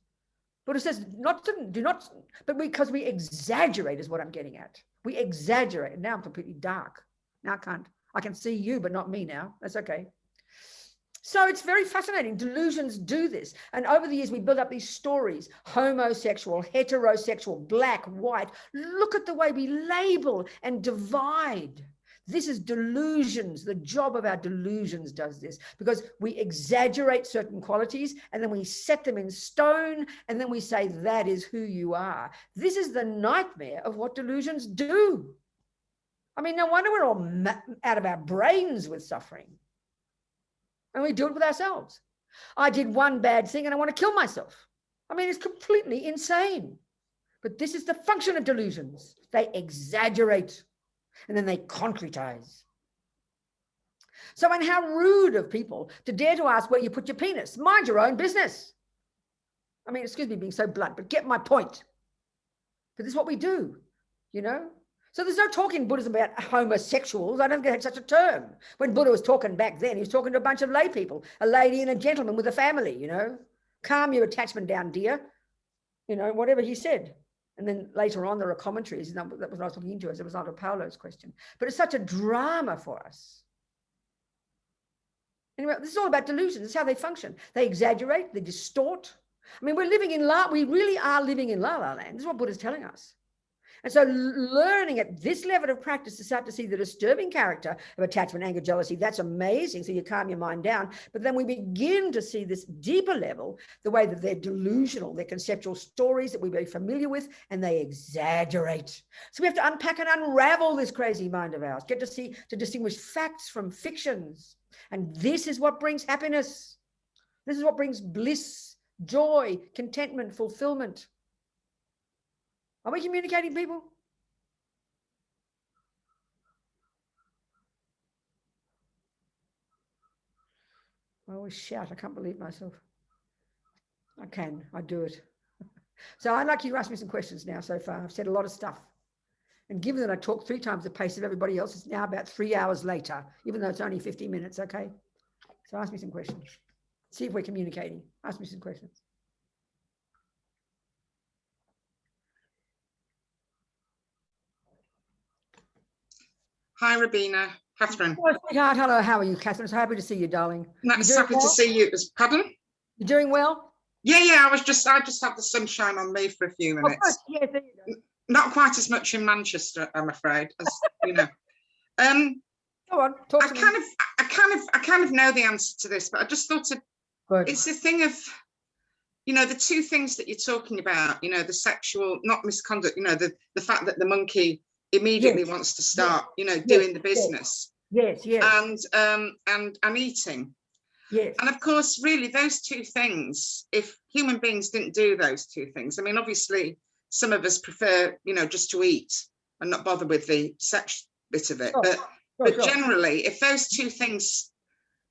Speaker 1: Buddha says do not, but because we exaggerate is what I'm getting at. We exaggerate. And now I'm completely dark. Now I can see you, but not me now. That's okay. So it's very fascinating. Delusions do this. And over the years, we build up these stories, homosexual, heterosexual, black, white. Look at the way we label and divide. This is delusions. The job of our delusions does this because we exaggerate certain qualities and then we set them in stone and then we say that is who you are. This is the nightmare of what delusions do. I mean, no wonder we're all out of our brains with suffering. And we do it with ourselves. I did one bad thing and I want to kill myself. I mean, it's completely insane. But this is the function of delusions. They exaggerate. And then they concretize. So, and how rude of people to dare to ask where you put your penis. Mind your own business. I mean, excuse me being so blunt, but get my point. But this is what we do, you know? So there's no talk in Buddhism about homosexuals. I don't think it's such a term. When Buddha was talking back then, he was talking to a bunch of lay people, a lady and a gentleman with a family, you know? Calm your attachment down, dear. You know, whatever he said. And then later on, there are commentaries. That was what I was looking into as a result of Paolo's question. But it's such a drama for us. Anyway, this is all about delusions. It's how they function. They exaggerate, they distort. I mean, we really are living in La La Land. This is what Buddha's telling us. And so learning at this level of practice to start to see the disturbing character of attachment, anger, jealousy, that's amazing. So you calm your mind down. But then we begin to see this deeper level, the way that they're delusional, they're conceptual stories that we're very familiar with, and they exaggerate. So we have to unpack and unravel this crazy mind of ours, get to distinguish facts from fictions. And this is what brings happiness. This is what brings bliss, joy, contentment, fulfillment. Are we communicating, people? I always shout. I can't believe myself. I do it. So I'd like you to ask me some questions now so far. I've said a lot of stuff. And given that I talk 3 times the pace of everybody else, it's now about 3 hours later, even though it's only 50 minutes, okay? So ask me some questions. See if we're communicating. Ask me some questions.
Speaker 2: Hi, Robina. Catherine.
Speaker 1: Oh, sweetheart. Hello, how are you, Catherine? So happy to see you, darling.
Speaker 2: That's happy to see you. Pardon?
Speaker 1: You're doing well?
Speaker 2: Yeah. I just had the sunshine on me for a few minutes.
Speaker 1: Yeah, there you go.
Speaker 2: Not quite as much in Manchester, I'm afraid, as you know.
Speaker 1: Go on, talk to me.
Speaker 2: I kind of know the answer to this, but I just thought it's the thing of, you know, the two things that you're talking about, you know, the sexual, not misconduct, you know, the fact that the monkey immediately wants to start, you know, doing the business.
Speaker 1: Yes.
Speaker 2: And eating.
Speaker 1: Yes.
Speaker 2: And of course, really, those two things, if human beings didn't do those two things, I mean, obviously, some of us prefer, you know, just to eat and not bother with the sex bit of it. But generally, if those two things,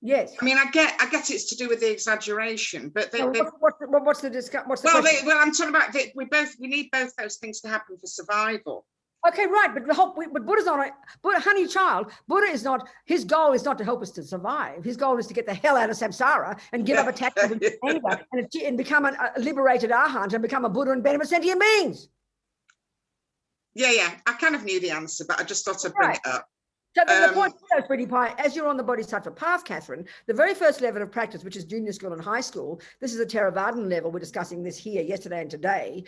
Speaker 1: yes,
Speaker 2: I mean, I get it's to do with the exaggeration, but
Speaker 1: what's the question?
Speaker 2: Well, I'm talking about we need both those things to happen for survival.
Speaker 1: Okay, right, but Buddha's on it. Honey child, Buddha is not, his goal is not to help us to survive. His goal is to get the hell out of samsara and give up attachment and anger and become a liberated arhat and become a Buddha and benefit sentient beings.
Speaker 2: Yeah, I kind of knew the answer, but I just thought I'd bring it up.
Speaker 1: So the point is, Pretty Pie, as you're on the Bodhisattva path, Catherine, the very first level of practice, which is junior school and high school, this is a Theravadan level, we're discussing this here yesterday and today.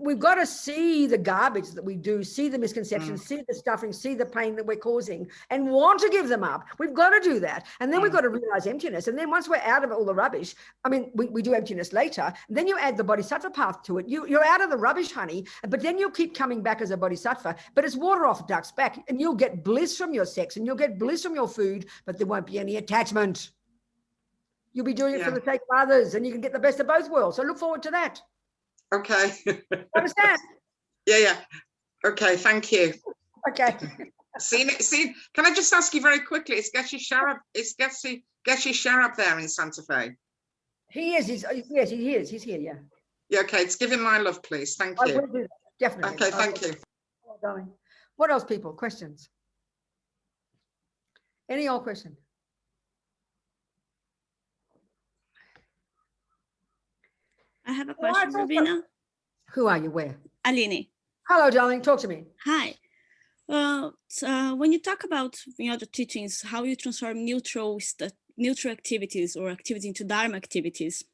Speaker 1: We've got to see the garbage that we do, see the misconceptions, see the stuffing, see the pain that we're causing, and want to give them up. We've got to do that. And then we've got to realize emptiness. And then once we're out of all the rubbish, I mean, we do emptiness later, and then you add the Bodhisattva path to it. You're out of the rubbish, honey, but then you'll keep coming back as a Bodhisattva, but it's water off duck's back, and you'll get bliss from your sex, and you'll get bliss from your food, but there won't be any attachment. You'll be doing it for the sake of others, and you can get the best of both worlds. So look forward to that.
Speaker 2: Okay.
Speaker 1: Understand?
Speaker 2: Yeah. Okay, thank you.
Speaker 1: Okay.
Speaker 2: See, can I just ask you very quickly, is Geshe Sharab there in Santa Fe?
Speaker 1: He is. Yes, he is. He's here, yeah.
Speaker 2: Yeah, okay, let's give him my love, please. Thank you.
Speaker 1: I will do that. Definitely.
Speaker 2: Okay, thank you.
Speaker 1: Oh, darling. What else, people? Questions? Any old question?
Speaker 3: I have a question, Robina.
Speaker 1: Who are you? Where?
Speaker 3: Aline.
Speaker 1: Hello, darling. Talk to me.
Speaker 3: Hi. When you talk about in other teachings, how you transform neutral activities or activities into Dharma activities.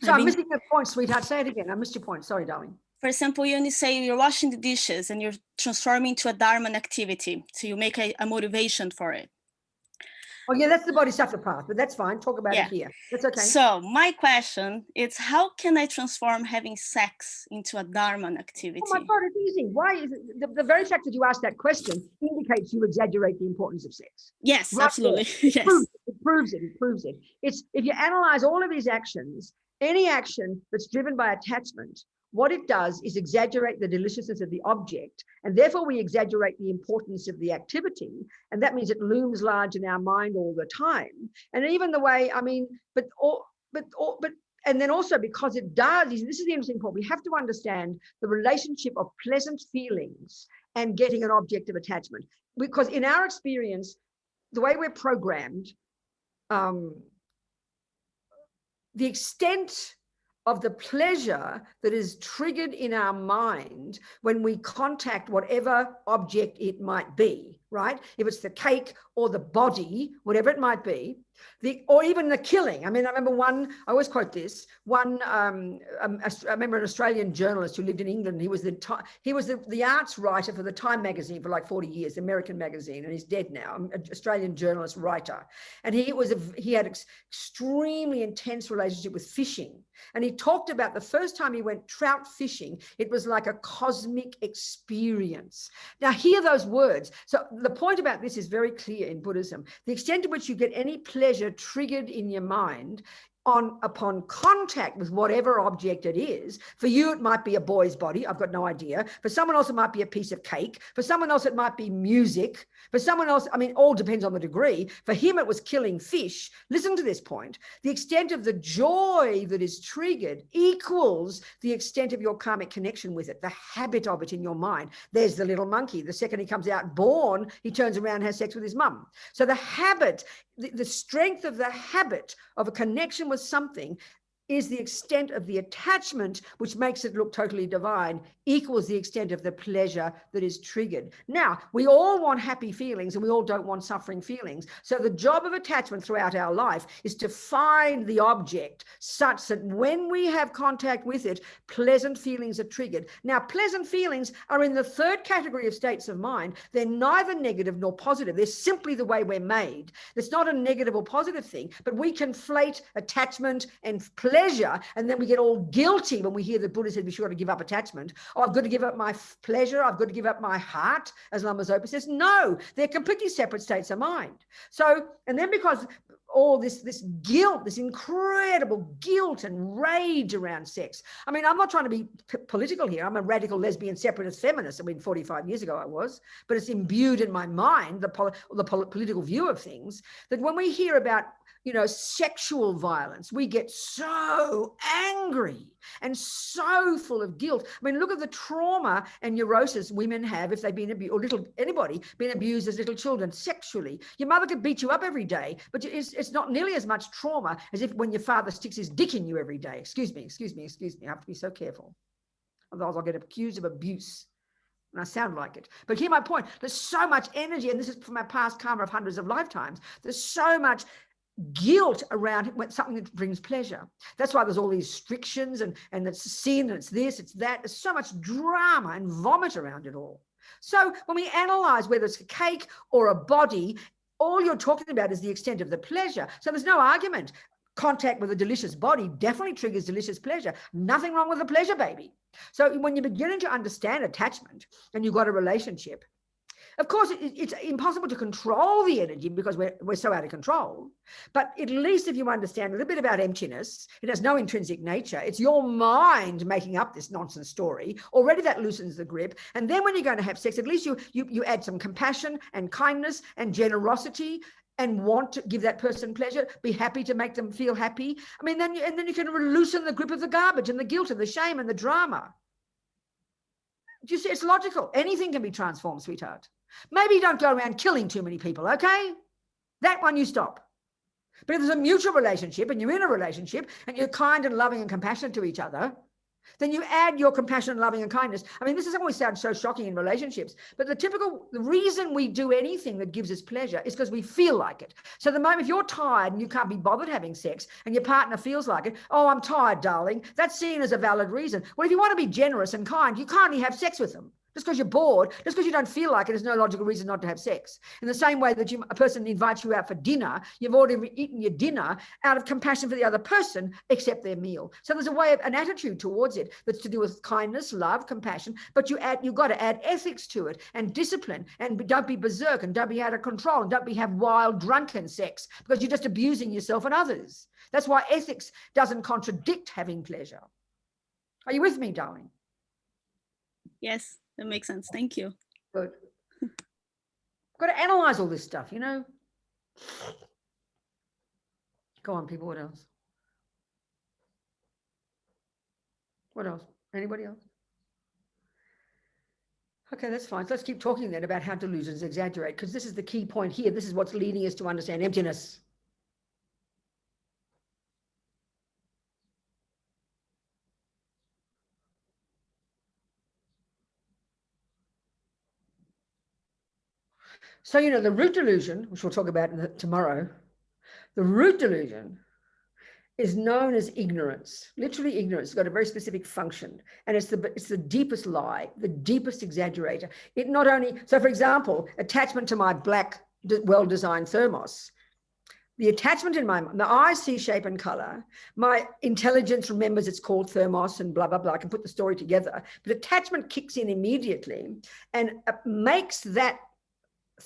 Speaker 1: So I'm missing your point, sweetheart. Say it again. I missed your point. Sorry, darling.
Speaker 3: For example, you only say you're washing the dishes and you're transforming into a Dharma activity. So you make a motivation for it.
Speaker 1: Oh, yeah, that's the Bodhisattva path, but that's fine. Talk about it here. That's okay.
Speaker 3: So my question is, how can I transform having sex into a Dharma activity?
Speaker 1: Oh my God, it's easy. Why is it? The very fact that you asked that question indicates you exaggerate the importance of sex.
Speaker 3: Yes, right, absolutely.
Speaker 1: Yes. It proves it. It's, if you analyze all of these actions, any action that's driven by attachment, what it does is exaggerate the deliciousness of the object, and therefore we exaggerate the importance of the activity, and that means it looms large in our mind all the time. And even the way, I mean, and then also because it does, this is the interesting point, we have to understand the relationship of pleasant feelings and getting an object of attachment. Because in our experience, the way we're programmed, the extent of the pleasure that is triggered in our mind when we contact whatever object it might be, right? If it's the cake or the body, whatever it might be, or even the killing. I mean, I remember I always quote this, I remember an Australian journalist who lived in England. He was the arts writer for the Time magazine for like 40 years, the American magazine, and he's dead now, an Australian journalist writer. And he had extremely intense relationship with fishing. And he talked about the first time he went trout fishing, it was like a cosmic experience. Now hear those words. So the point about this is very clear in Buddhism. The extent to which you get any pleasure triggered in your mind upon contact with whatever object it is. For you, it might be a boy's body. I've got no idea. For someone else, it might be a piece of cake. For someone else, it might be music. For someone else, I mean, all depends on the degree. For him, it was killing fish. Listen to this point. The extent of the joy that is triggered equals the extent of your karmic connection with it, the habit of it in your mind. There's the little monkey. The second he comes out born, he turns around and has sex with his mum. So the habit, the strength of the habit of a connection with something is the extent of the attachment, which makes it look totally divine, equals the extent of the pleasure that is triggered. Now, we all want happy feelings and we all don't want suffering feelings. So the job of attachment throughout our life is to find the object such that when we have contact with it, pleasant feelings are triggered. Now, pleasant feelings are in the third category of states of mind. They're neither negative nor positive. They're simply the way we're made. It's not a negative or positive thing, but we conflate attachment and pleasure, and then we get all guilty when we hear the Buddha said we should got to give up attachment. Oh, I've got to give up my pleasure. I've got to give up my heart, as Lama Zopa says. No, they're completely separate states of mind. So, and then because all this guilt, this incredible guilt and rage around sex. I mean, I'm not trying to be political here. I'm a radical lesbian separatist feminist. I mean, 45 years ago I was, but it's imbued in my mind, the political view of things, that when we hear about, you know, sexual violence, we get so angry and so full of guilt. I mean, look at the trauma and neurosis women have if they've been abused, or anybody been abused as little children sexually. Your mother could beat you up every day, but it's not nearly as much trauma as if when your father sticks his dick in you every day. Excuse me. I have to be so careful. Otherwise I'll get accused of abuse. And I sound like it. But hear my point. There's so much energy, and this is from my past karma of hundreds of lifetimes. There's so much guilt around something that brings pleasure. That's why there's all these restrictions and it's sin, and it's this, it's that. There's so much drama and vomit around it all. So when we analyze whether it's a cake or a body, all you're talking about is the extent of the pleasure. So there's no argument. Contact with a delicious body definitely triggers delicious pleasure. Nothing wrong with the pleasure, baby. So when you're beginning to understand attachment and you've got a relationship, of course, it's impossible to control the energy because we're so out of control. But at least if you understand a little bit about emptiness, it has no intrinsic nature. It's your mind making up this nonsense story. Already that loosens the grip. And then when you're going to have sex, at least you add some compassion and kindness and generosity and want to give that person pleasure, be happy to make them feel happy. I mean, then you can loosen the grip of the garbage and the guilt and the shame and the drama. Do you see? It's logical. Anything can be transformed, sweetheart. Maybe don't go around killing too many people, okay? That one you stop. But if there's a mutual relationship and you're in a relationship and you're kind and loving and compassionate to each other, then you add your compassion and loving and kindness. I mean, this is always sounds so shocking in relationships, but the reason we do anything that gives us pleasure is because we feel like it. So the moment if you're tired and you can't be bothered having sex and your partner feels like it, oh, I'm tired, darling, that's seen as a valid reason. Well, if you want to be generous and kind, you can't have sex with them. Just because you're bored, just because you don't feel like it, is no logical reason not to have sex. In the same way that a person invites you out for dinner, you've already eaten your dinner out of compassion for the other person, accept their meal. So there's a way of an attitude towards it that's to do with kindness, love, compassion, but you've got to add ethics to it and discipline, and don't be berserk and don't be out of control and don't have wild drunken sex because you're just abusing yourself and others. That's why ethics doesn't contradict having pleasure. Are you with me, darling?
Speaker 3: Yes. That makes sense. Thank you.
Speaker 1: Good. Got to analyze all this stuff, you know. Go on, people. What else? What else? Anybody else? Okay, that's fine. So let's keep talking then about how delusions exaggerate, because this is the key point here. This is what's leading us to understand emptiness. So, you know, the root delusion, which we'll talk about tomorrow, the root delusion is known as ignorance, literally ignorance. It's got a very specific function, and it's the deepest lie, the deepest exaggerator. It not only, so for example, attachment to my black, well-designed thermos, the attachment in the eyes see shape and color. My intelligence remembers it's called thermos and blah, blah, blah. I can put the story together, but attachment kicks in immediately and makes that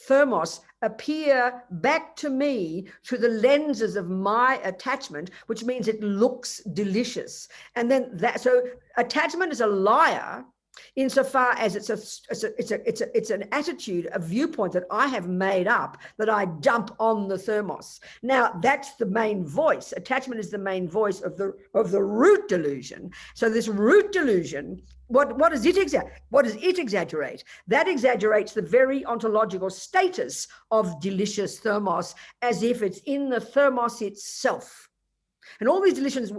Speaker 1: thermos appear back to me through the lenses of my attachment, which means it looks delicious. And then so attachment is a liar insofar as it's an attitude, a viewpoint that I have made up that I dump on the thermos. Now that's the main voice. Attachment is the main voice of the root delusion. So this root delusion, what does it exaggerate? That exaggerates the very ontological status of delicious thermos, as if it's in the thermos itself. And all these delusions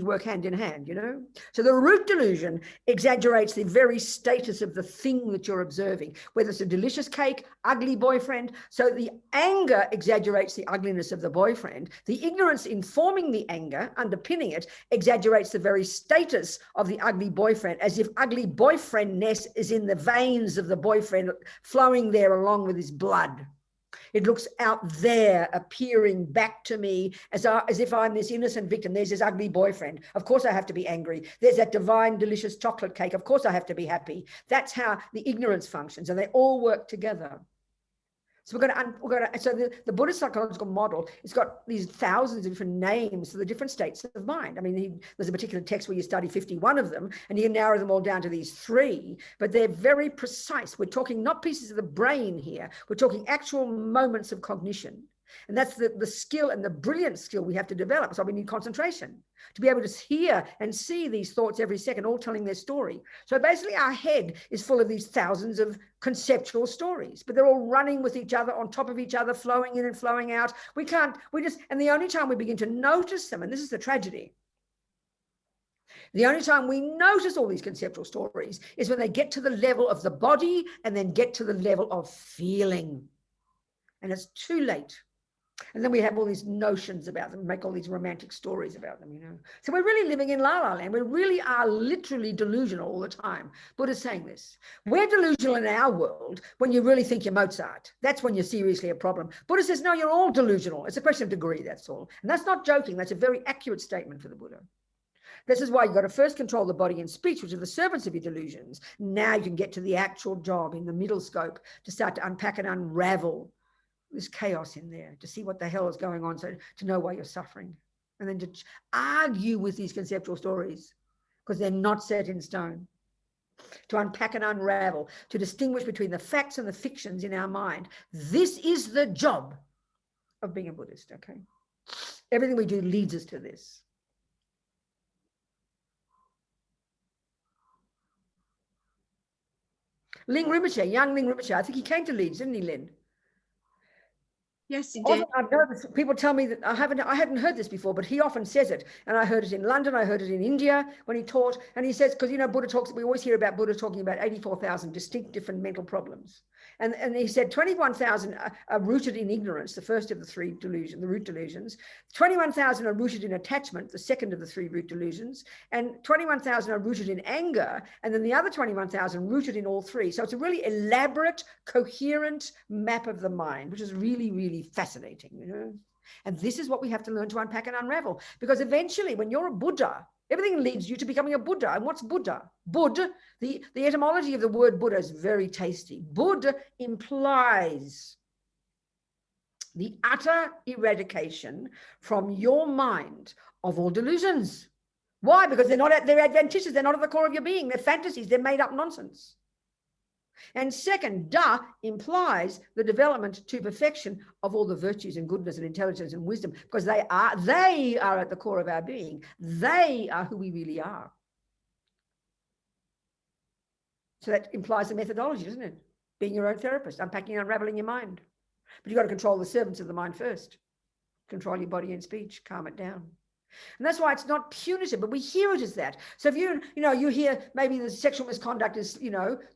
Speaker 1: work hand in hand, you know. So the root delusion exaggerates the very status of the thing that you're observing, whether it's a delicious cake, ugly boyfriend. So the anger exaggerates the ugliness of the boyfriend. The ignorance informing the anger, underpinning it, exaggerates the very status of the ugly boyfriend, as if ugly boyfriendness is in the veins of the boyfriend, flowing there along with his blood. It looks out there, appearing back to me as if I'm this innocent victim. There's this ugly boyfriend. Of course I have to be angry. There's that divine, delicious chocolate cake. Of course I have to be happy. That's how the ignorance functions, and they all work together. So the Buddhist psychological model, it's got these thousands of different names for the different states of mind. I mean, there's a particular text where you study 51 of them, and you can narrow them all down to these 3, but they're very precise. We're talking not pieces of the brain here. We're talking actual moments of cognition. And that's the skill and the brilliant skill we have to develop. So we need concentration to be able to hear and see these thoughts every second, all telling their story. So basically our head is full of these thousands of conceptual stories, but they're all running with each other, on top of each other, flowing in and flowing out. And the only time we begin to notice them, and this is the tragedy, the only time we notice all these conceptual stories is when they get to the level of the body and then get to the level of feeling. And it's too late. And then we have all these notions about them, make all these romantic stories about them, you know. So we're really living in la la land. We really are literally delusional all the time. Buddha's saying this. We're delusional in our world when you really think you're Mozart. That's when you're seriously a problem. Buddha says, no, you're all delusional. It's a question of degree, that's all. And that's not joking. That's a very accurate statement for the Buddha. This is why you've got to first control the body and speech, which are the servants of your delusions. Now you can get to the actual job in the middle scope to start to unpack and unravel this chaos in there, to see what the hell is going on, so to know why you're suffering, and then to argue with these conceptual stories because they're not set in stone, to unpack and unravel, to distinguish between the facts and the fictions in our mind. This is the job of being a Buddhist, okay? Everything we do leads us to this. Ling Rinpoche, young Ling Rinpoche, I think he came to Leeds, didn't he, Lynn?
Speaker 2: Yes, he did.
Speaker 1: I've noticed, people tell me that I hadn't heard this before, but he often says it. And I heard it in London, I heard it in India when he taught. And he says, because, you know, Buddha talks, we always hear about Buddha talking about 84,000 distinct different mental problems. And he said 21,000 are rooted in ignorance, the first of the 3 delusions, the root delusions. 21,000 are rooted in attachment, the second of the 3 root delusions. And 21,000 are rooted in anger. And then the other 21,000 rooted in all 3. So it's a really elaborate, coherent map of the mind, which is really, really fascinating, you know. And this is what we have to learn to unpack and unravel. Because eventually, when you're a Buddha, everything leads you to becoming a Buddha. And what's Buddha? Bud, the etymology of the word Buddha is very tasty. Bud implies the utter eradication from your mind of all delusions. Why? Because they're adventitious. They're not at the core of your being. They're fantasies. They're made up nonsense. And second, da implies the development to perfection of all the virtues and goodness and intelligence and wisdom, because they are at the core of our being. They are who we really are. So that implies the methodology, doesn't it? Being your own therapist, unpacking and unraveling your mind. But you've got to control the servants of the mind first. Control your body and speech, calm it down. And that's why it's not punitive, but we hear it as that. So if you hear maybe the sexual misconduct is,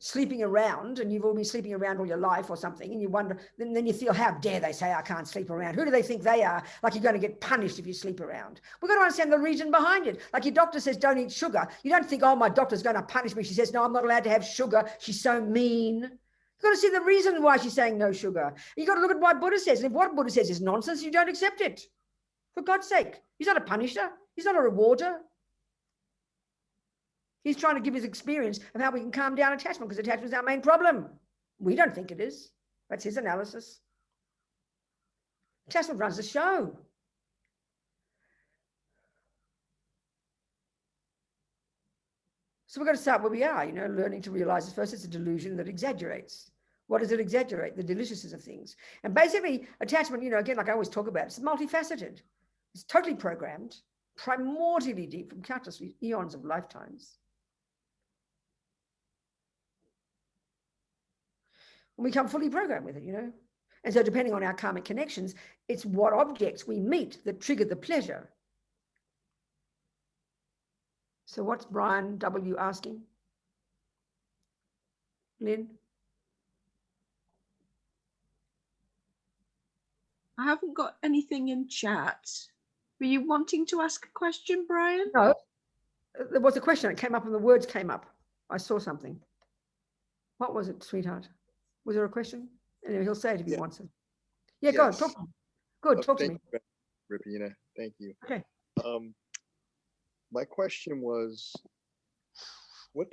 Speaker 1: sleeping around, and you've all been sleeping around all your life or something, and you wonder, then you feel, how dare they say I can't sleep around? Who do they think they are? Like you're going to get punished if you sleep around. We've got to understand the reason behind it. Like your doctor says, don't eat sugar. You don't think, oh, my doctor's going to punish me. She says, no, I'm not allowed to have sugar. She's so mean. You've got to see the reason why she's saying no sugar. You've got to look at what Buddha says. And if what Buddha says is nonsense, you don't accept it. For God's sake, he's not a punisher. He's not a rewarder. He's trying to give his experience of how we can calm down attachment, because attachment is our main problem. We don't think it is. That's his analysis. Attachment runs the show. So we've got to start where we are, learning to realize that first it's a delusion that exaggerates. What does it exaggerate? The deliciousness of things. And basically, attachment, again, like I always talk about, it's multifaceted. It's totally programmed, primordially deep from countless eons of lifetimes. And we come fully programmed with it, And so depending on our karmic connections, it's what objects we meet that trigger the pleasure So what's Brian W. asking? Lynn?
Speaker 4: I haven't got anything in chat. Were you wanting to ask a question, Brian?
Speaker 1: No, there was a question. It came up and the words came up. I saw something. What was it, sweetheart? Was there a question? Anyway, he'll say it if he wants it. Yeah, yes. Go on, talk to me. Good, talk to me.
Speaker 5: You, Robina, thank you.
Speaker 1: Okay.
Speaker 5: My question was, what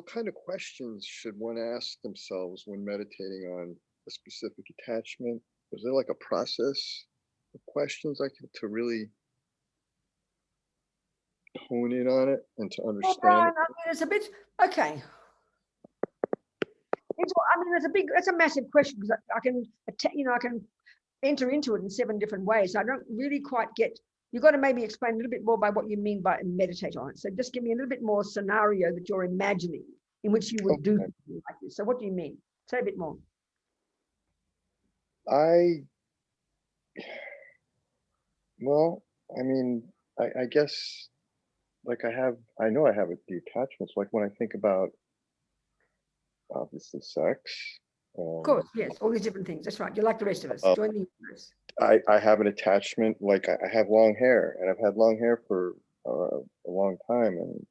Speaker 5: kind of questions should one ask themselves when meditating on a specific attachment? Is there like a process of questions to really hone in on it and to understand? Well, Brian,
Speaker 1: I mean, it's a bit, okay. It's a massive question because I can enter into it in 7 different ways. So I don't really quite get, you've got to maybe explain a little bit more by what you mean by meditate on it. So just give me a little bit more scenario that you're imagining in which you would do something like this. So what do you mean? Say a bit more.
Speaker 5: I guess like I know I have the attachments, like when I think about obviously sex.
Speaker 1: Of course, yes, all these different things. That's right. You're like the rest of us. Join the universe.
Speaker 5: I have an attachment, like I have long hair, and I've had long hair for a long time, and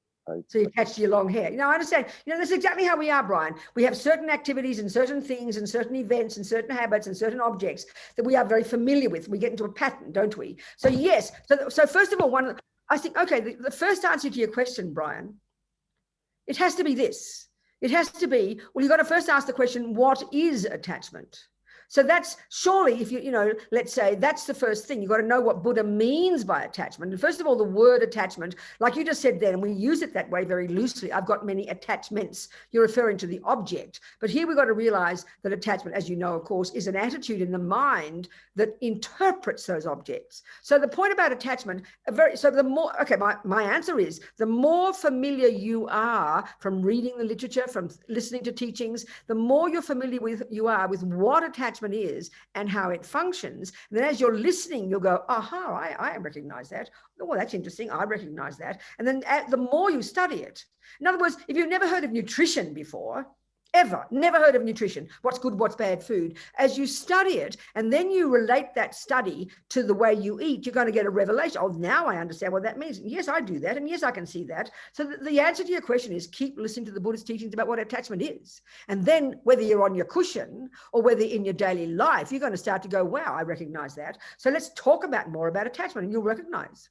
Speaker 1: so you attach to your long hair. I understand. That's exactly how we are, Brian. We have certain activities and certain things and certain events and certain habits and certain objects that we are very familiar with. We get into a pattern, don't we? So yes. So first of all, I think, okay, the first answer to your question, Brian, it has to be this. It has to be, well, you've got to first ask the question, what is attachment? So that's surely, if let's say that's the first thing. You've got to know what Buddha means by attachment. And first of all, the word attachment, like you just said then, and we use it that way very loosely. I've got many attachments. You're referring to the object. But here we've got to realize that attachment, as you know, of course, is an attitude in the mind that interprets those objects. So the point about attachment, my answer is, the more familiar you are from reading the literature, from listening to teachings, the more you're familiar you are with what attachment is and how it functions. And then as you're listening, you'll go, aha, I recognize that. Oh, that's interesting. I recognize that. And then the more you study it, in other words, if you've never heard of nutrition before, ever, never heard of nutrition, what's good, what's bad food, as you study it, and then you relate that study to the way you eat, you're going to get a revelation. Oh, now I understand what that means. Yes, I do that. And yes, I can see that. So the answer to your question is keep listening to the Buddhist teachings about what attachment is. And then whether you're on your cushion or whether in your daily life, you're going to start to go, wow, I recognize that. So let's talk more about attachment, and you'll recognize.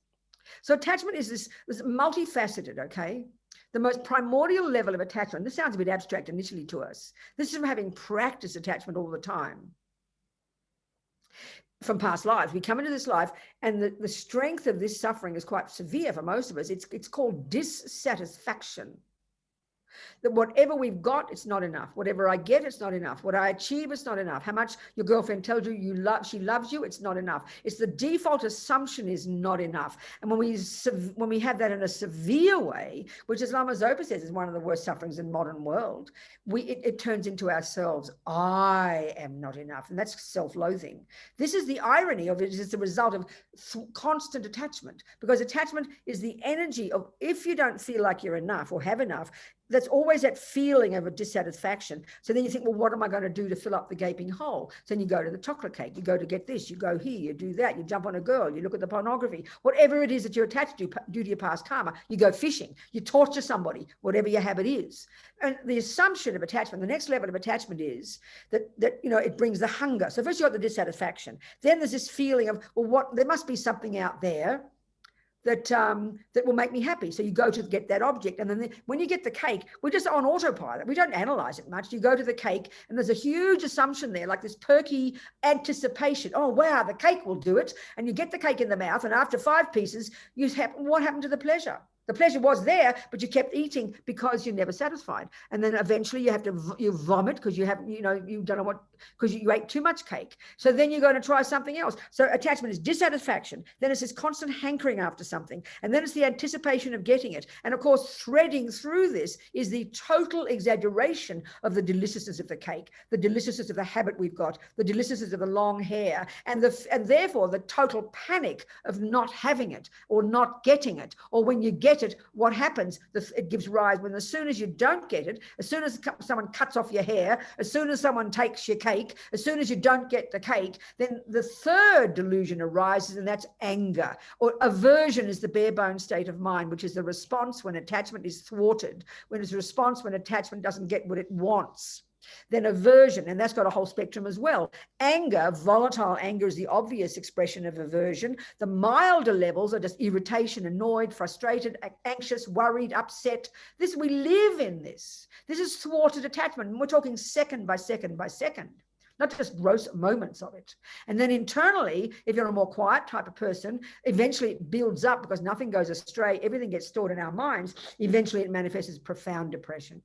Speaker 1: So attachment is this multifaceted, okay? The most primordial level of attachment, this sounds a bit abstract initially to us. This is from having practiced attachment all the time. From past lives, we come into this life, and the strength of this suffering is quite severe for most of us. It's called dissatisfaction. That whatever we've got, it's not enough. Whatever I get, it's not enough. What I achieve, it's not enough. How much your girlfriend tells you she loves you, it's not enough. It's the default assumption is not enough. And when we have that in a severe way, which as Lama Zopa says is one of the worst sufferings in modern world, it turns into ourselves. I am not enough. And that's self-loathing. This is the irony of it, is it's a result of constant attachment, because attachment is the energy of, if you don't feel like you're enough or have enough, that's always that feeling of a dissatisfaction. So then you think, well, what am I going to do to fill up the gaping hole? So then you go to the chocolate cake, you go to get this, you go here, you do that, you jump on a girl, you look at the pornography, whatever it is that you're attached to due to your past karma, you go fishing, you torture somebody, whatever your habit is. And the assumption of attachment, the next level of attachment is that it brings the hunger. So first you got the dissatisfaction. Then there's this feeling of, well, there must be something out there that will make me happy. So you go to get that object, and then when you get the cake, we're just on autopilot. We don't analyze it much. You go to the cake, and there's a huge assumption there, like this perky anticipation. Oh, wow, the cake will do it. And you get the cake in the mouth, and after 5 pieces, what happened to the pleasure? The pleasure was there, but you kept eating because you're never satisfied. And then eventually you vomit because you don't know what, because you ate too much cake. So then you're going to try something else. So attachment is dissatisfaction. Then it's this constant hankering after something. And then it's the anticipation of getting it. And of course, threading through this is the total exaggeration of the deliciousness of the cake, the deliciousness of the habit we've got, the deliciousness of the long hair, and therefore the total panic of not having it or not getting it, or when you get get it, what happens? It gives rise. When as soon as you don't get it, as soon as someone cuts off your hair, as soon as someone takes your cake, as soon as you don't get the cake, then the third delusion arises, and that's anger. Or aversion is the bare bone state of mind, which is the response when attachment is thwarted, when it's a response when attachment doesn't get what it wants. Then aversion, and that's got a whole spectrum as well. Anger, volatile anger, is the obvious expression of aversion. The milder levels are just irritation, annoyed, frustrated, anxious, worried, upset. This, we live in this. This is thwarted attachment, and we're talking second by second by second, not just gross moments of it. And then internally, if you're a more quiet type of person, eventually it builds up because nothing goes astray. Everything gets stored in our minds. Eventually it manifests as profound depression.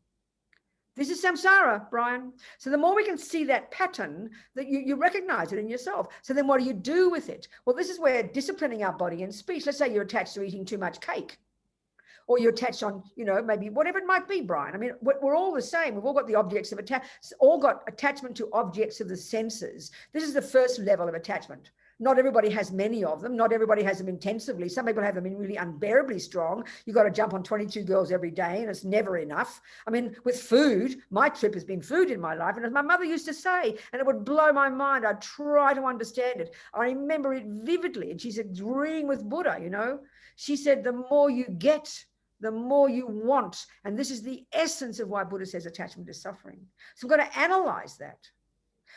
Speaker 1: This is samsara, Brian. So the more we can see that pattern, that you recognize it in yourself. So then what do you do with it? Well, this is where disciplining our body and speech. Let's say you're attached to eating too much cake, or you're attached on, maybe whatever it might be, Brian. I mean, we're all the same. We've all got the objects of attachment, all got attachment to objects of the senses. This is the first level of attachment. Not everybody has many of them. Not everybody has them intensively. Some people have them really unbearably strong. You've got to jump on 22 girls every day, and it's never enough. I mean, with food, my trip has been food in my life. And as my mother used to say, and it would blow my mind, I'd try to understand it. I remember it vividly. And she's agreeing with Buddha, She said, the more you get, the more you want. And this is the essence of why Buddha says attachment is suffering. So we've got to analyze that.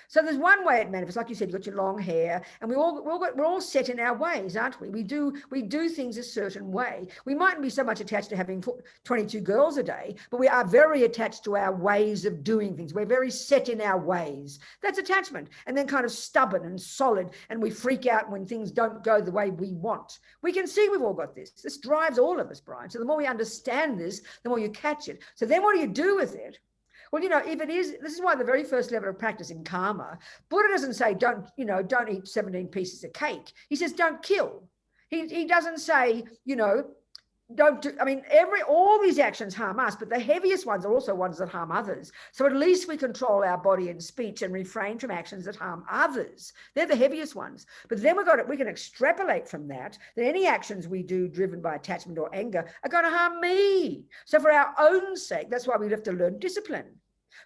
Speaker 1: So there's one way it manifests, like you said, you've got your long hair, and we're all set in our ways, aren't we? We do things a certain way. We mightn't be so much attached to having 22 girls a day, but we are very attached to our ways of doing things. We're very set in our ways. That's attachment. And then kind of stubborn and solid, and we freak out when things don't go the way we want. We can see we've all got this. This drives all of us, Brian. So the more we understand this, the more you catch it. So then what do you do with it? Well, if it is, this is why the very first level of practice in karma, Buddha doesn't say, don't eat 17 pieces of cake. He says, don't kill. He doesn't say, don't do, all these actions harm us, but the heaviest ones are also ones that harm others. So at least we control our body and speech and refrain from actions that harm others. They're the heaviest ones. But then we can extrapolate from that any actions we do driven by attachment or anger are going to harm me. So for our own sake, that's why we have to learn discipline.